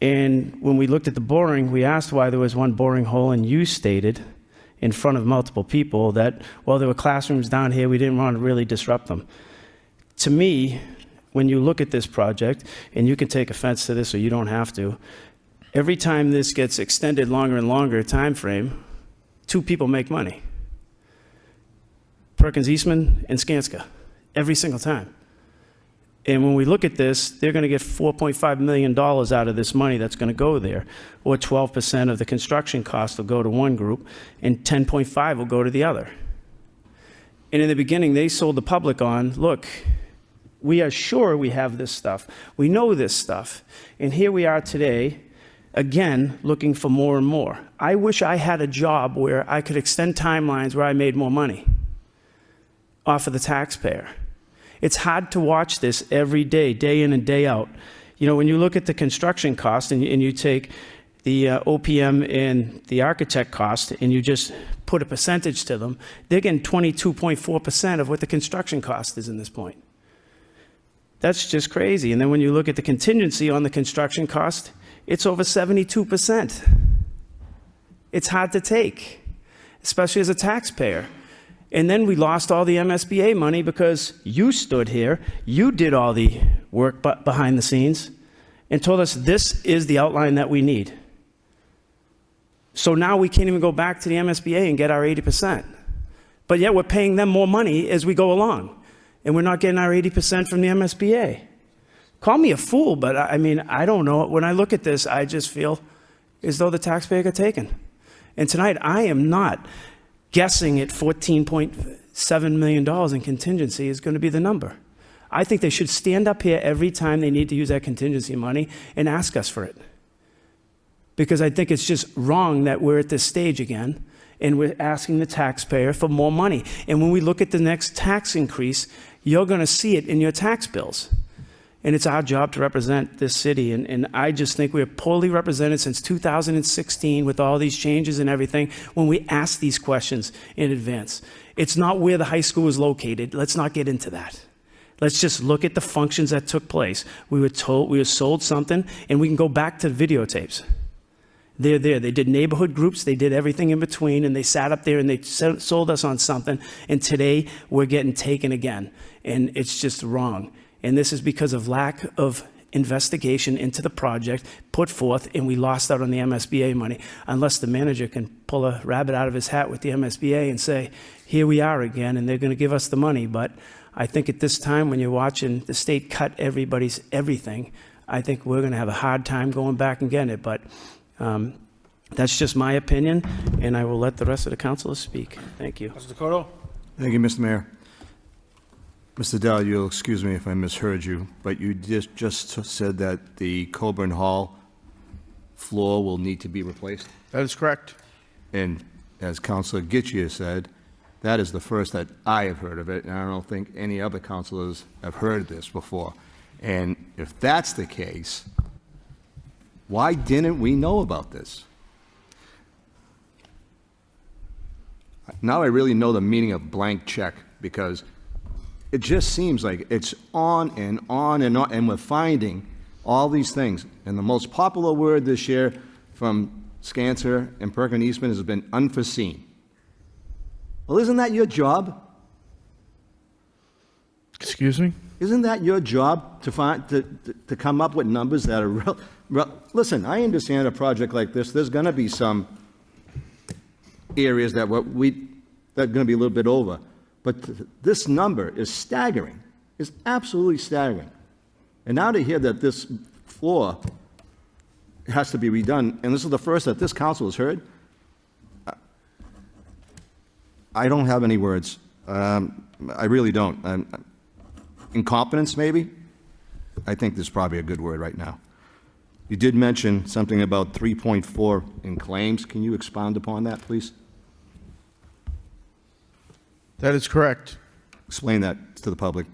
and when we looked at the boring, we asked why there was one boring hole, and you stated in front of multiple people that, well, there were classrooms down here, we didn't want to really disrupt them. To me, when you look at this project, and you can take offense to this or you don't have to, every time this gets extended longer and longer time frame, 2 people make money. Perkins Eastman and Skanska, every single time. And when we look at this, they're going to get $4.5 million out of this money that's going to go there, or 12% of the construction cost will go to one group, and 10.5 will go to the other. And in the beginning, they sold the public on, look, we are sure we have this stuff. We know this stuff. And here we are today, again, looking for more and more. I wish I had a job where I could extend timelines where I made more money off of the taxpayer. It's hard to watch this every day, day in and day out. You know, when you look at the construction cost and you take the OPM and the architect cost and you just put a percentage to them, they're getting 22.4% of what the construction cost is in this point. That's just crazy. And then when you look at the contingency on the construction cost, it's over 72%. It's hard to take, especially as a taxpayer. And then we lost all the MSBA money because you stood here, you did all the work behind the scenes, and told us this is the outline that we need. So now we can't even go back to the MSBA and get our 80%. But yet we're paying them more money as we go along, and we're not getting our 80% from the MSBA. Call me a fool, but I mean, I don't know. When I look at this, I just feel as though the taxpayer got taken. And tonight, I am not guessing at $14.7 million in contingency is going to be the number. I think they should stand up here every time they need to use that contingency money and ask us for it. Because I think it's just wrong that we're at this stage again and we're asking the taxpayer for more money. And when we look at the next tax increase, you're going to see it in your tax bills. and it's our job to represent this city. And I just think we're poorly represented since 2016 with all these changes and everything when we ask these questions in advance. It's not where the high school is located. Let's not get into that. Let's just look at the functions that took place. We were sold something, and we can go back to the videotapes. They're there. They did neighborhood groups. They did everything in between, and they sat up there and they sold us on something. And today we're getting taken again, and it's just wrong. And this is because of lack of investigation into the project put forth, and we lost out on the MSBA money. Unless the manager can pull a rabbit out of his hat with the MSBA and say, here we are again, and they're going to give us the money. But I think at this time, when you're watching the state cut everybody's everything, I think we're going to have a hard time going back and getting it. But that's just my opinion, and I will let the rest of the councilors speak. Thank you. Mr. Dakota? Thank you, Mr. Mayor. Mr. Dell, you'll excuse me if I misheard you, but you just said that the Coburn Hall floor will need to be replaced? That is correct. And as Councilor Gitchia said, that is the first that I have heard of it, and I don't think any other councilors have heard this before. And if that's the case, why didn't we know about this? Now I really know the meaning of blank check, because it just seems like it's on and on and on, and we're finding all these things. And the most popular word this year from Scancer and Perkin Eastman has been unforeseen. Well, isn't that your job? Excuse me? Isn't that your job to find to come up with numbers that are real? Listen, I understand a project like this. There's going to be some areas that that are going to be a little bit over, but this number is staggering. It's absolutely staggering. And now to hear that this floor has to be redone, and this is the first that this council has heard, I don't have any words. I really don't. Incompetence, maybe? I think this is probably a good word right now. You did mention something about 3.4 in claims. Can you expound upon that, please? That is correct. Explain that to the public.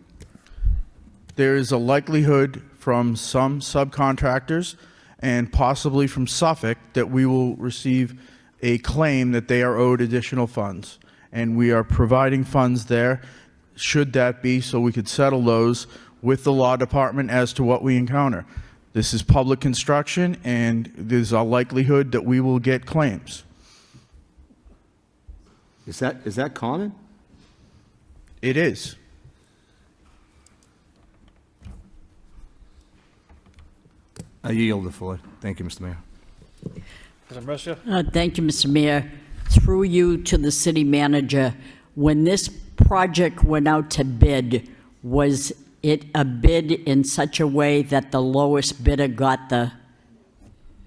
There is a likelihood from some subcontractors and possibly from Suffolk that we will receive a claim that they are owed additional funds. And we are providing funds there, should that be, so we could settle those with the law department as to what we encounter. This is public construction, and there's a likelihood that we will get claims. Is that common? It is. I yield the floor. Thank you, Mr. Mayor. Mr. Brescia? Thank you, Mr. Mayor. Through you to the city manager, when this project went out to bid, was it a bid in such a way that the lowest bidder got the,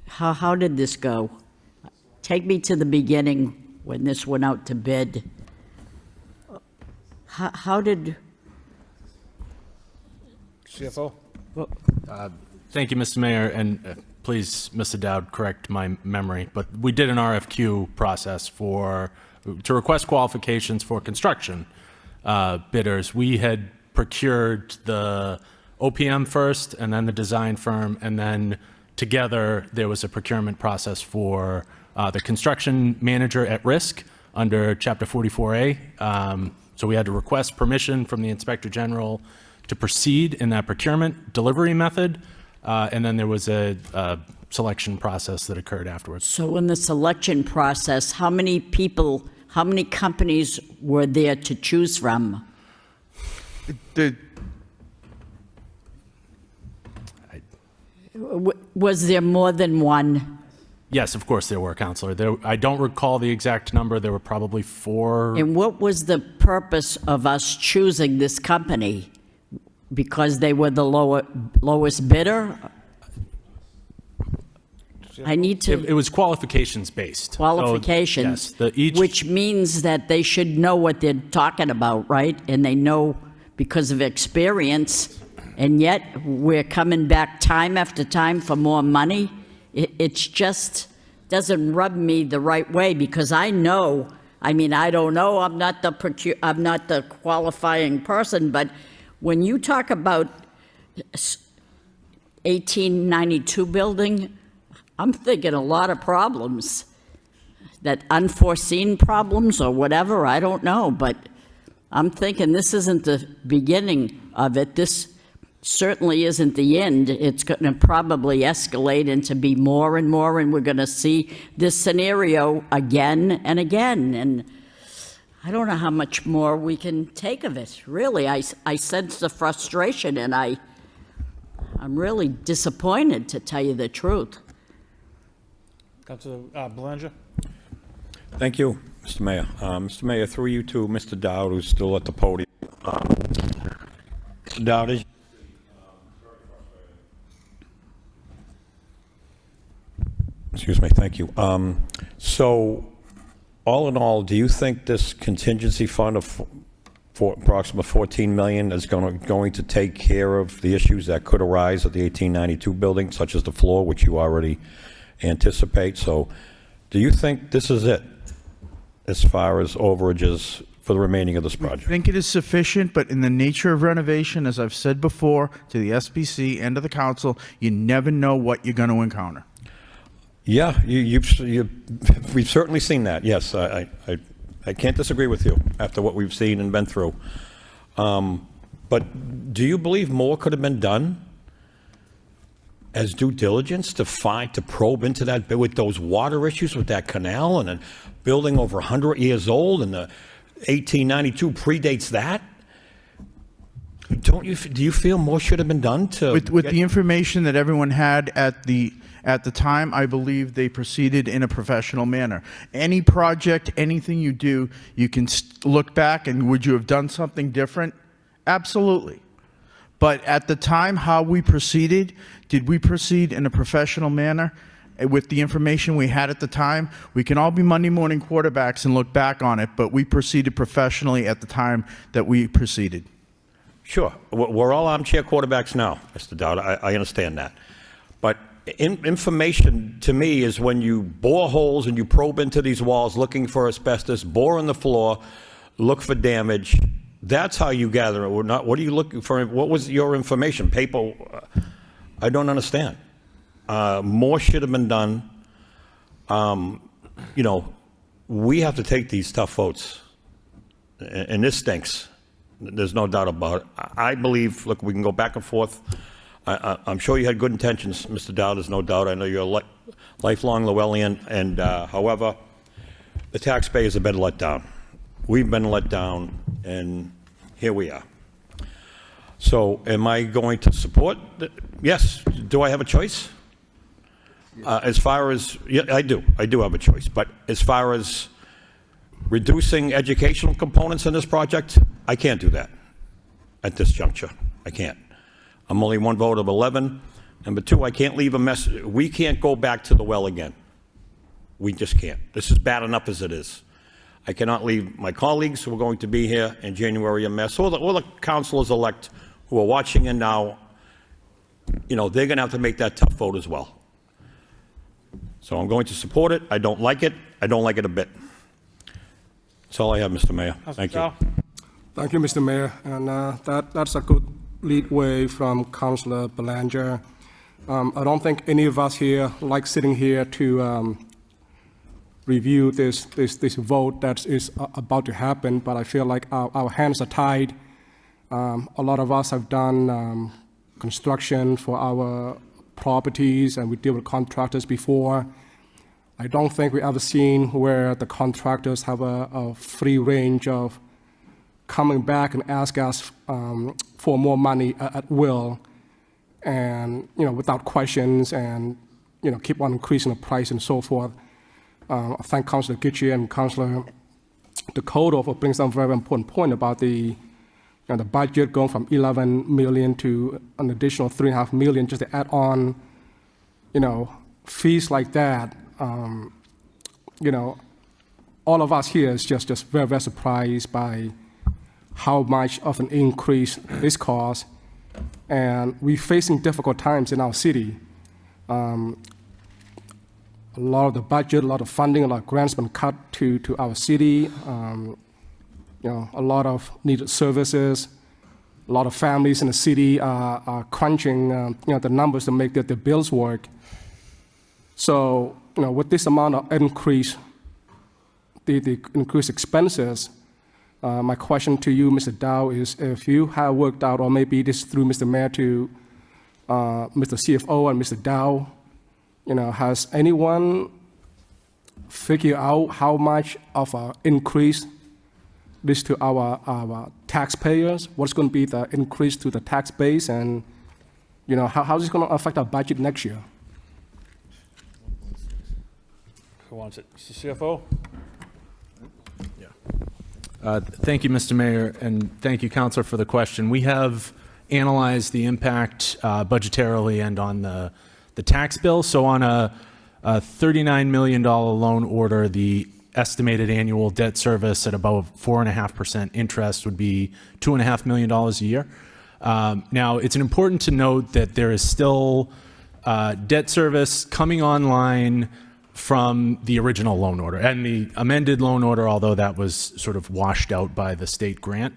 how did this go? Take me to the beginning when this went out to bid. How did? CFO? Thank you, Mr. Mayor, and please, Mr. Dowd, correct my memory, but we did an RFQ process to request qualifications for construction bidders. We had procured the OPM first, and then the design firm, and then together there was a procurement process for the construction manager at risk under Chapter 44A. So we had to request permission from the Inspector General to proceed in that procurement delivery method, and then there was a selection process that occurred afterwards. So in the selection process, how many people, how many companies were there to choose from? Was there more than one? Yes, of course there were, Counselor. I don't recall the exact number. There were probably 4. And what was the purpose of us choosing this company? Because they were the lowest bidder? I need to... It was qualifications based. Qualifications, So, yes, which means that they should know what they're talking about, right? And they know because of experience, and yet we're coming back time after time for more money. It's just doesn't rub me the right way, because I know, I mean, I don't know, I'm not the qualifying person, but when you talk about 1892 building, I'm thinking a lot of problems. That unforeseen problems or whatever, I don't know, but I'm thinking this isn't the beginning of it. This certainly isn't the end. It's going to probably escalate into be more and more, and we're going to see this scenario again and again. And I don't know how much more we can take of it. Really, I sense the frustration, and I'm really disappointed, to tell you the truth. Councilor Belanger? Thank you, Mr. Mayor. Mr. Mayor, through you to Mr. Dowd, who's still at the podium. Mr. Dowd, excuse me, thank you. So, all in all, do you think this contingency fund of for approximately $14 million is going to take care of the issues that could arise at the 1892 building, such as the floor, which you already anticipate? So, do you think this is it as far as overages for the remaining of this I project? think it is sufficient, but in the nature of renovation, as I've said before to the SBC and to the council, you never know what you're going to encounter. Yeah, we've certainly seen that. Yes, I can't disagree with you after what we've seen and been through. But do you believe more could have been done as due diligence to probe into that with those water issues with that canal and a building over 100 years old, and the 1892 predates that? Do you feel more should have been done to With the information that everyone had at the time, I believe they proceeded in a professional manner. Any project, anything you do, you can look back and would you have done something different? Absolutely. But at the time, how we proceeded, did we proceed in a professional manner? With the information we had at the time, we can all be Monday morning quarterbacks and look back on it, but we proceeded professionally at the time that we proceeded. Sure. We're all armchair quarterbacks now, Mr. Dowd. I understand that. But information, to me, is when you bore holes and you probe into these walls looking for asbestos, bore in the floor, look for damage. That's how you gather it. What are you looking for? What was your information? Paper? I don't understand. More should have been done. We have to take these tough votes. And this stinks. There's no doubt about it. I believe, look, we can go back and forth. I'm sure you had good intentions, Mr. Dowd, there's no doubt. I know you're a lifelong Lowellian, and however, the taxpayers have been let down. We've been let down, and here we are. So am I going to support? Yes. Do I have a choice? As far as, yeah, I do have a choice. But as far as reducing educational components in this project, I can't do that at this juncture. I can't. I'm only one vote of 11. Number two, I can't leave a mess. We can't go back to the well again. We just can't. This is bad enough as it is. I cannot leave my colleagues who are going to be here in January a mess, or the councilors-elect who are watching in now. They're going to have to make that tough vote as well. So I'm going to support it. I don't like it. I don't like it a bit. That's all I have, Mr. Mayor. Thank you. Thank you, Mr. Mayor. And that's a good lead way from Councilor Belanger. I don't think any of us here like sitting here to review this vote that is about to happen, but I feel like our hands are tied. A lot of us have done construction for our properties, and we deal with contractors before. I don't think we ever seen where the contractors have a free range of coming back and ask us for more money at will, and without questions, and keep on increasing the price and so forth. I thank Councilor Gitchie and Councilor Dakota for bringing some very important point about the budget going from 11 million to an additional 3.5 million just to add on, fees like that. All of us here is just very, very surprised by how much of an increase this cost, and we're facing difficult times in our city. A lot of the budget, a lot of funding, a lot of grants been cut to our city. A lot of needed services a lot of families in the city are crunching, the numbers to make the bills work. So, with this amount of increase, the increased expenses, my question to you, Mr. Dow, is if you have worked out, or maybe this through Mr. Mayor to Mr. CFO and Mr. Dow, has anyone figured out how much of an increase this to our taxpayers? What's going to be the increase to the tax base, and how is it going to affect our budget next year? Who wants it? Mr. CFO? Thank you, Mr. Mayor, and thank you, Councilor, for the question. We have analyzed the impact budgetarily and on the tax bill. So on a $39 million loan order, the estimated annual debt service at about 4.5% interest would be $2.5 million a year. Now, it's important to note that there is still debt service coming online from the original loan order and the amended loan order, although that was sort of washed out by the state grant.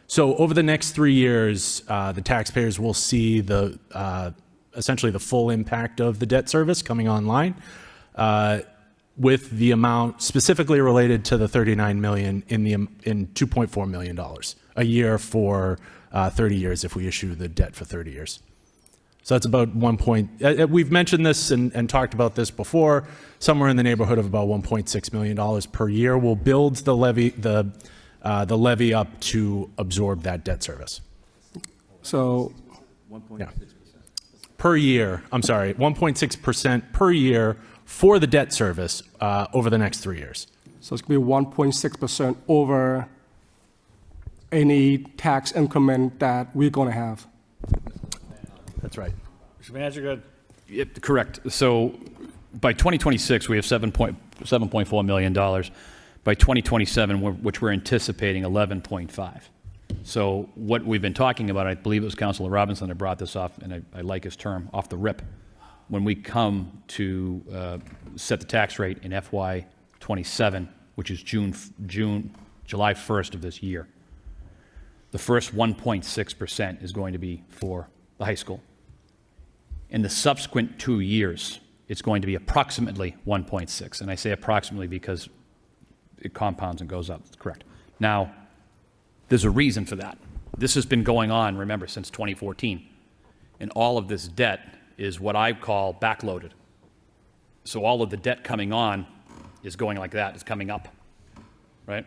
So over the next 3 years, the taxpayers will see essentially the full impact of the debt service coming online, with the amount specifically related to the $39 million in $2.4 million a year for 30 years if we issue the debt for 30 years. So that's about we've mentioned this and talked about this before, somewhere in the neighborhood of about $1.6 million per year. We'll build the levy up to absorb that debt service. So, Yeah. Per year, I'm sorry, 1.6% per year for the debt service over the next 3 years. so it's going to be 1.6% over any tax increment that we're going to have. That's right. Mr. Manager, go ahead. Yep, correct. So by 2026, we have $7.4 million. By 2027, which we're anticipating 11.5. So what we've been talking about, I believe it was Councilor Robinson that brought this off, and I like his term, off the rip. When we come to set the tax rate in FY 27, which is July 1st of this year, the first 1.6% is going to be for the high school. In the subsequent 2 years, it's going to be approximately 1.6. And I say approximately because it compounds and goes up. That's correct. Now, there's a reason for that. This has been going on, remember, since 2014. And all of this debt is what I call backloaded. So all of the debt coming on is going like that, is coming up, right?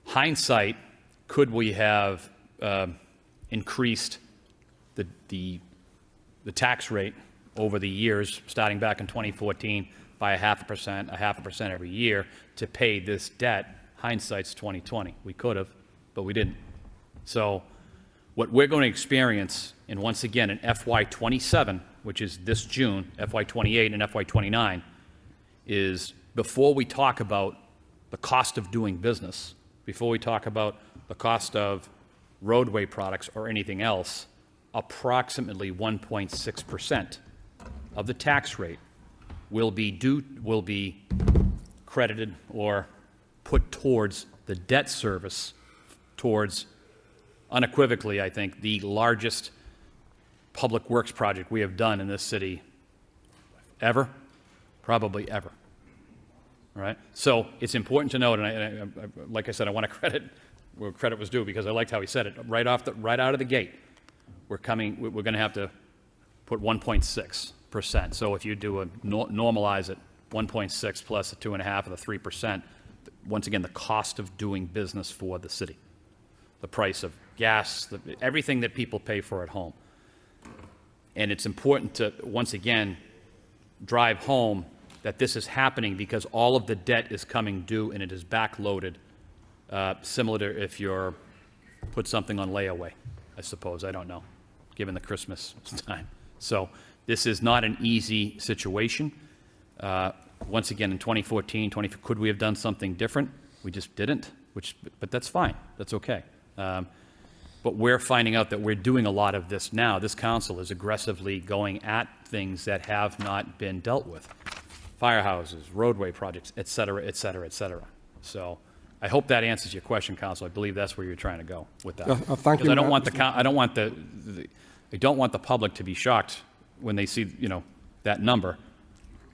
Hindsight, could we have increased the tax rate over the years, starting back in 2014, by 0.5% every year to pay this debt? Hindsight's 2020. We could have, but we didn't. So what we're going to experience, and once again in FY 27, which is this June, FY 28 and FY 29, is before we talk about the cost of doing business, before we talk about the cost of roadway products or anything else, approximately 1.6% of the tax rate will be credited or put towards the debt service, towards, unequivocally, I think, the largest public works project we have done in this city ever, probably ever. All right? So it's important to note, and I like I said, I want to credit where credit was due, because I liked how he said it. Right out of the gate, we're going to have to put 1.6%. So if you do normalize it, 1.6 plus the 2.5 or the 3%, once again, the cost of doing business for the city, the price of gas, everything that people pay for at home. And it's important to, once again, drive home that this is happening because all of the debt is coming due and it is backloaded, similar to if you're put something on layaway, I suppose. I don't know, given the Christmas time. So this is not an easy situation. Once again, in 2014, could we have done something different? We just didn't, but that's fine. That's okay. But we're finding out that we're doing a lot of this now. This council is aggressively going at things that have not been dealt with. Firehouses, roadway projects, et cetera, et cetera, et cetera. So I hope that answers your question, Counsel. I believe that's where you're trying to go with that. thank Because you, I don't Matt. want I don't want I don't want the public to be shocked when they see, that number.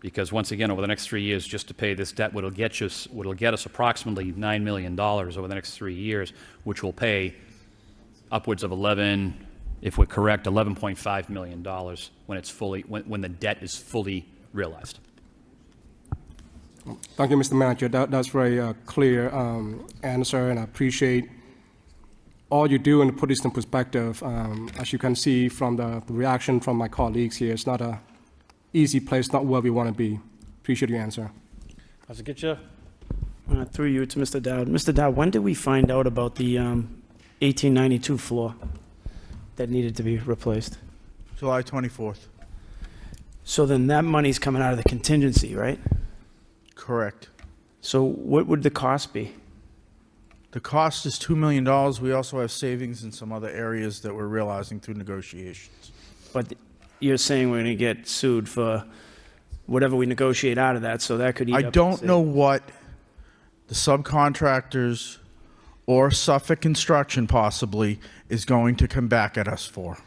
Because once again, over the next 3 years, just to pay this debt, what'll get us approximately $9 million over the next 3 years, which will pay upwards of 11, if we're correct, $11.5 million when it's fully, when the debt is fully realized. Thank you, Mr. Manager. That's very clear answer, and I appreciate all you do and put this in perspective. As you can see from the reaction from my colleagues here, it's not a easy place, not where we want to be. Appreciate your answer. Council Getcha? Through you to Mr. Dowd. Mr. Dowd, when did we find out about the 1892 floor that needed to be replaced? July 24th. So then that money's coming out of the contingency, right? Correct. So what would the cost be? The cost is $2 million. We also have savings in some other areas that we're realizing through negotiations. But you're saying we're going to get sued for whatever we negotiate out of that, so that could eat I up don't the know what the subcontractors or Suffolk Construction possibly is going to come back at us for.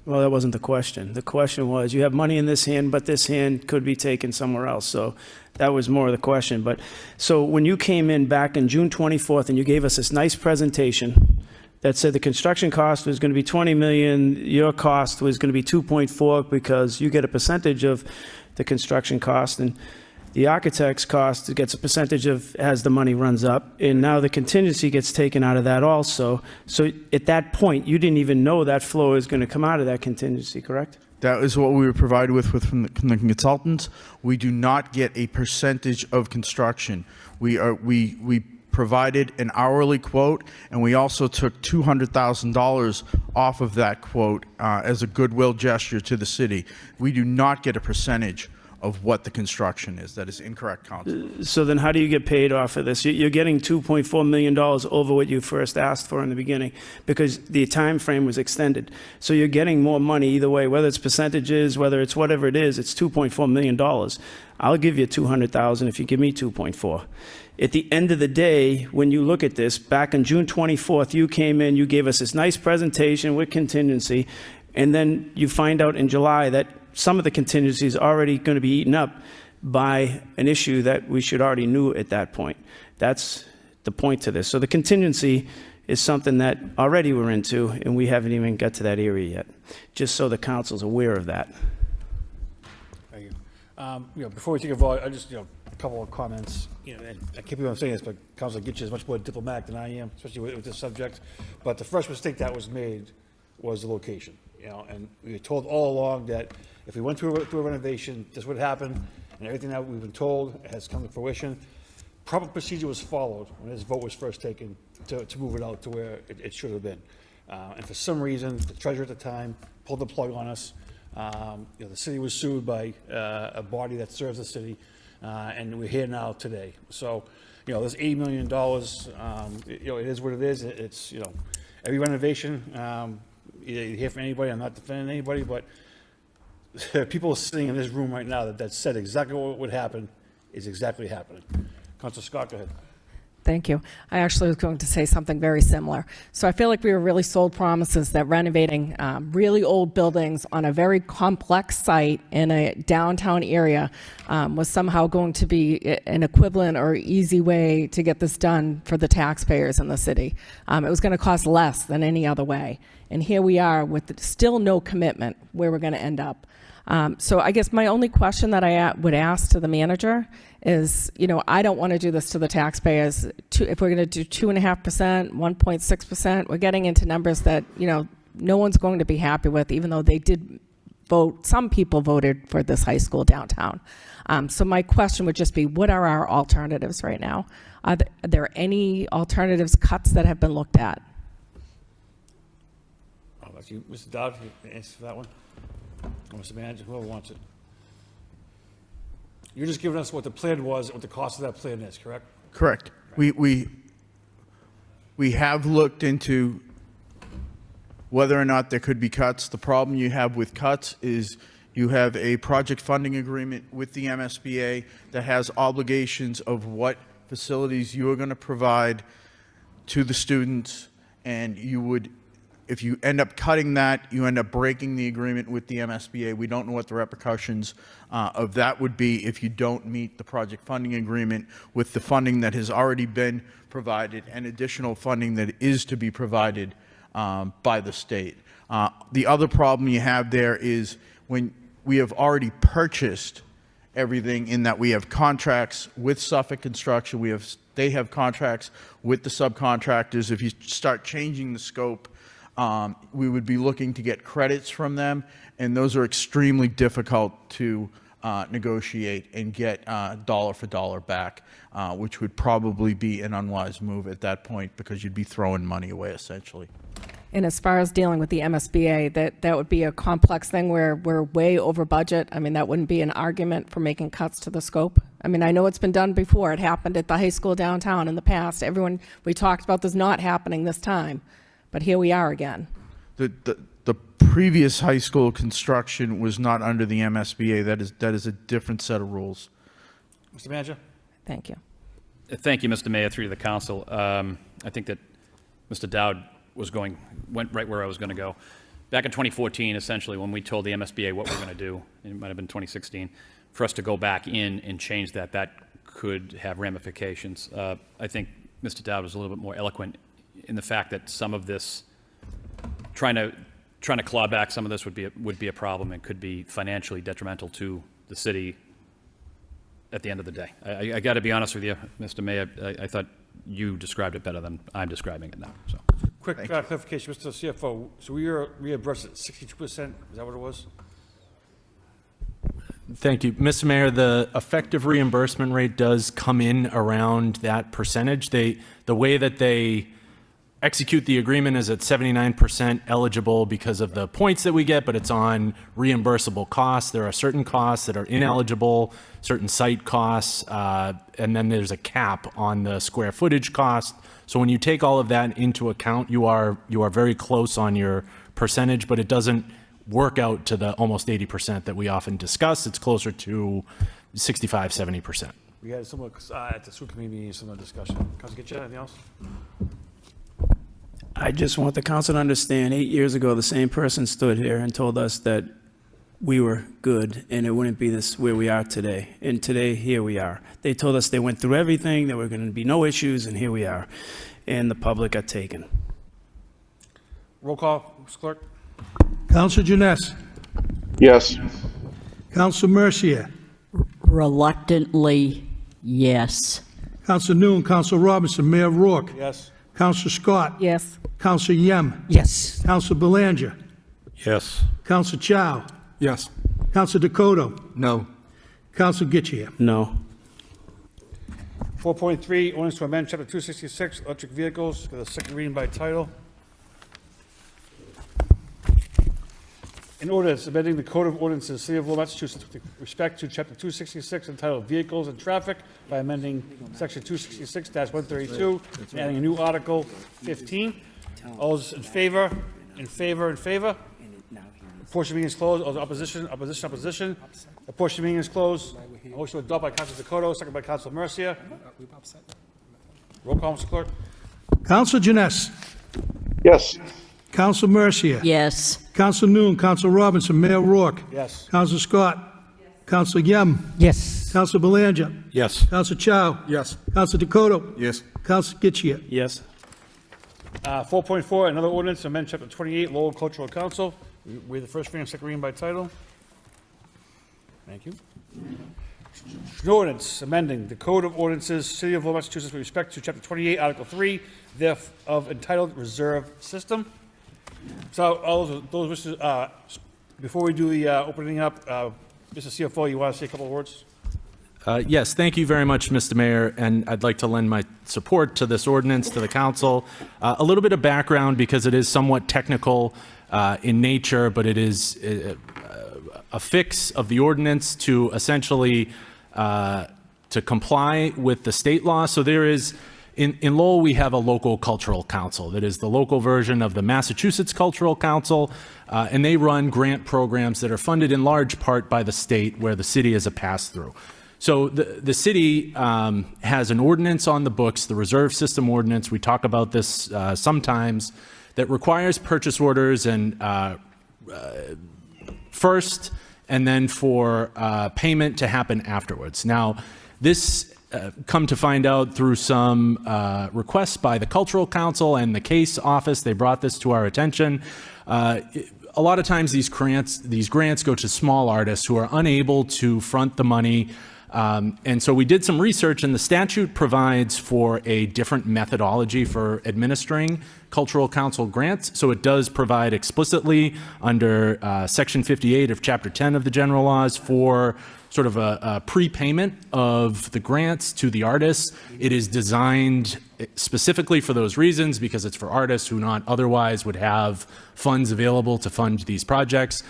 Well, that wasn't the question. The question was, you have money in this hand, but this hand could be taken somewhere else. So that was more of the question. But so when you came in back on June 24th and you gave us this nice presentation that said the construction cost was going to be 20 million, your cost was going to be 2.4 because you get a percentage of the construction cost, and the architect's cost gets a percentage of as the money runs up, and now the contingency gets taken out of that also. So at that point, you didn't even know that floor is going to come out of that contingency, correct? That is what we were provided with from the consultants. We do not get a percentage of construction. We provided an hourly quote, and we also took $200,000 off of that quote as a goodwill gesture to the city. We do not get a percentage of what the construction is. That is incorrect, Council. So then how do you get paid off of this? You're getting $2.4 million over what you first asked for in the beginning because the time frame was extended. So you're getting more money either way, whether it's percentages, whether it's whatever it is, it's $2.4 million. I'll give you $200,000 if you give me 2.4. At the end of the day, when you look at this, back on June 24th, you came in, you gave us this nice presentation with contingency, and then you find out in July that some of the contingency is already going to be eaten up by an issue that we should already knew at that point. That's the point to this. So the contingency is something that already we're into, and we haven't even got to that area yet, just so the council's aware of that. Thank you. Before we take a vote, I just, a couple of comments. And I can't believe I'm saying this, but Councilor Gitch is much more diplomatic than I am, especially with this subject. But the first mistake that was made was the location. And we were told all along that if we went through a renovation, this would happen, and everything that we've been told has come to fruition. Proper procedure was followed when this vote was first taken to move it out to where it should have been. And for some reason, the treasurer at the time pulled the plug on us. The city was sued by a body that serves the city, and we're here now today. So, this $80 million, it is what it is. It's, every renovation, you hear from anybody, I'm not defending anybody, but people sitting in this room right now that said exactly what would happen is exactly happening. Councilor Scott, go ahead. Thank you. I actually was going to say something very similar. So I feel like we were really sold promises that renovating really old buildings on a very complex site in a downtown area was somehow going to be an equivalent or easy way to get this done for the taxpayers in the city. It was going to cost less than any other way. And here we are with still no commitment where we're going to end up. So I guess my only question that I would ask to the manager is, I don't want to do this to the taxpayers. If we're going to do 2.5%, 1.6%, we're getting into numbers that, no one's going to be happy with, even though they did vote, some people voted for this high school downtown. So my question would just be, what are our alternatives right now? Are there any alternatives, cuts that have been looked at? Oh, that's you, Mr. Dowd, you answer for that one? Or Mr. Manager, whoever wants it. You're just giving us what the plan was and what the cost of that plan is, correct? Correct. We have looked into whether or not there could be cuts. The problem you have with cuts is you have a project funding agreement with the MSBA that has obligations of what facilities you are going to provide to the students, and you would, if you end up cutting that, you end up breaking the agreement with the MSBA. We don't know what the repercussions of that would be if you don't meet the project funding agreement with the funding that has already been provided and additional funding that is to be provided by the state. The other problem you have there is when we have already purchased everything, in that we have contracts with Suffolk Construction, they have contracts with the subcontractors. If you start changing the scope, we would be looking to get credits from them, and those are extremely difficult to negotiate and get dollar for dollar back, which would probably be an unwise move at that point, because you'd be throwing money away essentially. And as far as dealing with the MSBA, that would be a complex thing where we're way over budget. I mean, that wouldn't be an argument for making cuts to the scope. I mean, I know it's been done before. It happened at the high school downtown in the past. We talked about this not happening this time, but here we are again. The previous high school construction was not under the MSBA. That is a different set of rules. Mr. Manager? Thank you. Thank you, Mr. Mayor, through to the council. I think that Mr. Dowd went right where I was going to go. Back in 2014, essentially, when we told the MSBA what we're going to do, it might have been 2016, for us to go back in and change that could have ramifications. I think Mr. Dowd was a little bit more eloquent in the fact that some of this, trying to claw back some of this would be a problem and could be financially detrimental to the city at the end of the day. I got to be honest with you, Mr. Mayor, I thought you described it better than I'm describing it now. So. Quick clarification, Mr. CFO. So we are reimbursed at 62%. Is that what it was? Thank you. Mr. Mayor, the effective reimbursement rate does come in around that percentage. The way that they execute the agreement is at 79% eligible because of the points that we get, but it's on reimbursable costs. There are certain costs that are ineligible, certain site costs, and then there's a cap on the square footage cost. So when you take all of that into account, you are very close on your percentage, but it doesn't work out to the almost 80% that we often discuss. It's closer to 65, 70%. We had similar at the school committee meeting, similar discussion. Councilor Getcha, anything else? I just want the council to understand, 8 years ago, the same person stood here and told us that we were good and it wouldn't be this where we are today. And today, here we are. They told us they went through everything, there were going to be no issues, and here we are. And the public got taken. Roll call, Mr. Clerk. Counsel Janess. Yes. Counsel Mercier. Reluctantly, yes. Counsel Noon, Counsel Robinson, Mayor Rourke. Yes. Counsel Scott. Yes. Counsel Yem. Yes. Counsel Belanger. Yes. Counsel Chow. Yes. Counsel Dakota. No. Counsel Getchia. No. 4.3, ordinance to amend Chapter 266, electric vehicles, for the second reading by title. An ordinance amending the Code of Ordinances of the City of Lowell, Massachusetts with respect to Chapter 266 entitled Vehicles and Traffic by amending Section 266-132 and adding a new Article 15. All those in favor? In favor, in favor? Portion of meeting is closed. All those opposition, opposition, opposition. The portion of meeting is closed. Motion to adopt by Council Dakota, second by Council Mercia. Roll call, Mr. Clerk. Counsel Janess. Yes. Counsel Mercier. Yes. Counsel Noon, Counsel Robinson, Mayor Rourke. Yes. Counsel Scott. Counsel Yem. Yes. Counsel Belanger. Yes. Counsel Chow. Yes. Counsel Dakota. Yes. Counsel Getchia. Yes. 4.4, another ordinance to amend Chapter 28, Lowell Cultural Council. We're the first reading, second reading by title. Thank you. An ordinance amending the Code of Ordinances, City of Lowell, Massachusetts, with respect to Chapter 28, Article 3, thereof entitled Reserve System. So, all those wishes, before we do the opening up, Mr. CFO, you want to say a couple of words? Yes, thank you very much, Mr. Mayor, and I'd like to lend my support to this ordinance, to the council. A little bit of background, because it is somewhat technical in nature, but it is a fix of the ordinance to essentially to comply with the state law. So there is, in Lowell, we have a local cultural council that is the local version of the Massachusetts Cultural Council, and they run grant programs that are funded in large part by the state, where the city is a pass-through. So the city has an ordinance on the books, the reserve system ordinance. We talk about this sometimes, that requires purchase orders and first, and then for payment to happen afterwards. Now, this come to find out through some requests by the Cultural Council and the Case Office. They brought this to our attention. A lot of times these grants go to small artists who are unable to front the money. And so we did some research, and the statute provides for a different methodology for administering Cultural Council grants. So it does provide explicitly under Section 58 of Chapter 10 of the General Laws for sort of a prepayment of the grants to the artists. It is designed specifically for those reasons because it's for artists who not otherwise would have funds available to fund these projects.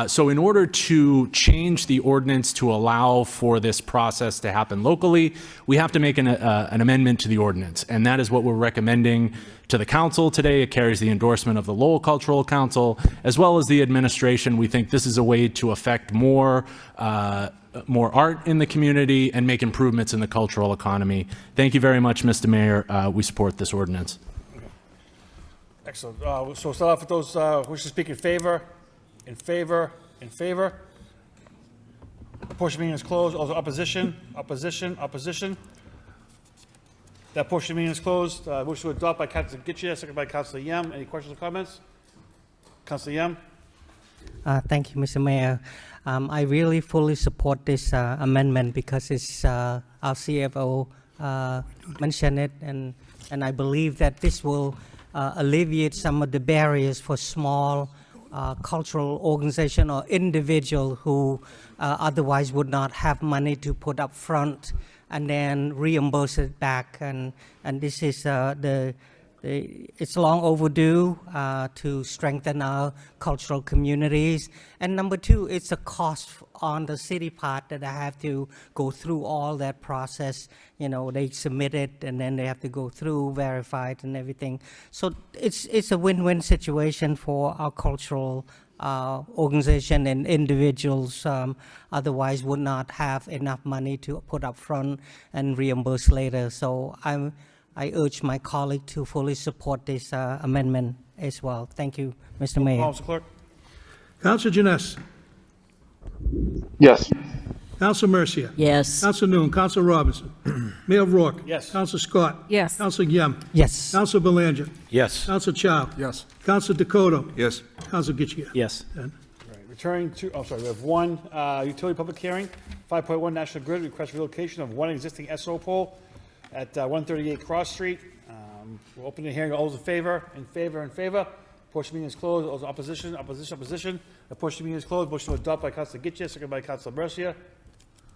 So in order to change the ordinance to allow for this process to happen locally, we have to make an amendment to the ordinance. And that is what we're recommending to the council today. It carries the endorsement of the Lowell Cultural Council, as well as the administration. We think this is a way to affect more art in the community and make improvements in the cultural economy. Thank you very much, Mr. Mayor. We support this ordinance. Excellent. So we'll start off with those who wish to speak in favor. In favor, in favor. The portion of the meeting is closed. Also opposition, opposition, opposition. That portion of the meeting is closed. Motion to adopt by Councilor Gitchia, second by Councilor Yem. Any questions or comments? Councilor Yem? Thank you, Mr. Mayor. I really fully support this amendment because it's our CFO mentioned it, and I believe that this will alleviate some of the barriers for small cultural organization or individual who otherwise would not have money to put up front and then reimburse it back. And this is it's long overdue to strengthen our cultural communities. And number two, it's a cost on the city part that I have to go through all that process. You know, they submit it and then they have to go through, verify it and everything. So it's a win-win situation for our cultural organization and individuals otherwise would not have enough money to put up front and reimburse later. So I urge my colleague to fully support this amendment as well. Thank you, Mr. Mayor. Mr. Clerk? Councilor Janess. Yes. Councilor Mercia. Yes. Councilor Noon. Councilor Robinson. Mayor Rourke. Yes. Councilor Scott. Yes. Councilor Yem. Yes. Councilor Belanger. Yes. Councilor Chow. Yes. Councilor Dakota. Yes. Councilor Gitchia. Yes. Right. Returning to, we have one utility public hearing, 5.1 National Grid request relocation of one existing SO pole at 138 Cross Street. We'll open the hearing. All those in favor? In favor, in favor. Portion of the meeting is closed. All those opposition, opposition, opposition. The portion of the meeting is closed. Motion to adopt by Councilor Gitchia, second by Councilor Mercia.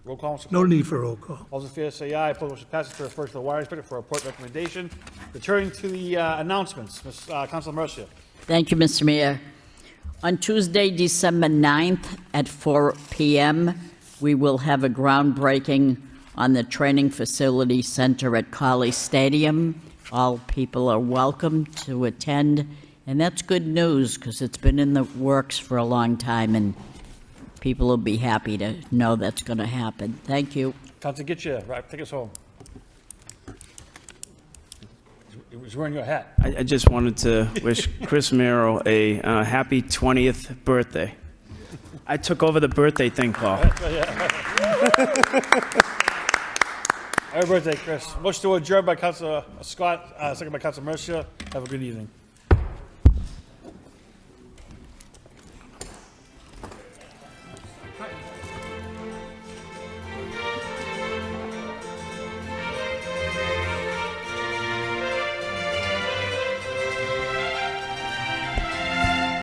Roll call, Mr. No Clerk. need for roll call. All those in favor say aye. Opposed, motion passes to refer to the wire inspector for a report recommendation. Returning to the announcements, Councilor Mercia. Thank you, Mr. Mayor. On Tuesday, December 9th at 4 p.m., we will have a groundbreaking on the Training Facility Center at Colley Stadium. All people are welcome to attend, and that's good news because it's been in the works for a long time, and people will be happy to know that's going to happen. Thank you. Councilor Gitchia, right, take us home. It was wearing your hat. I just wanted to wish Chris Merrill a happy 20th birthday. I took over the birthday thing, Paul. Happy birthday, Chris. Motion to adjourn by Councilor Scott, second by Councilor Mercia. Have a good evening.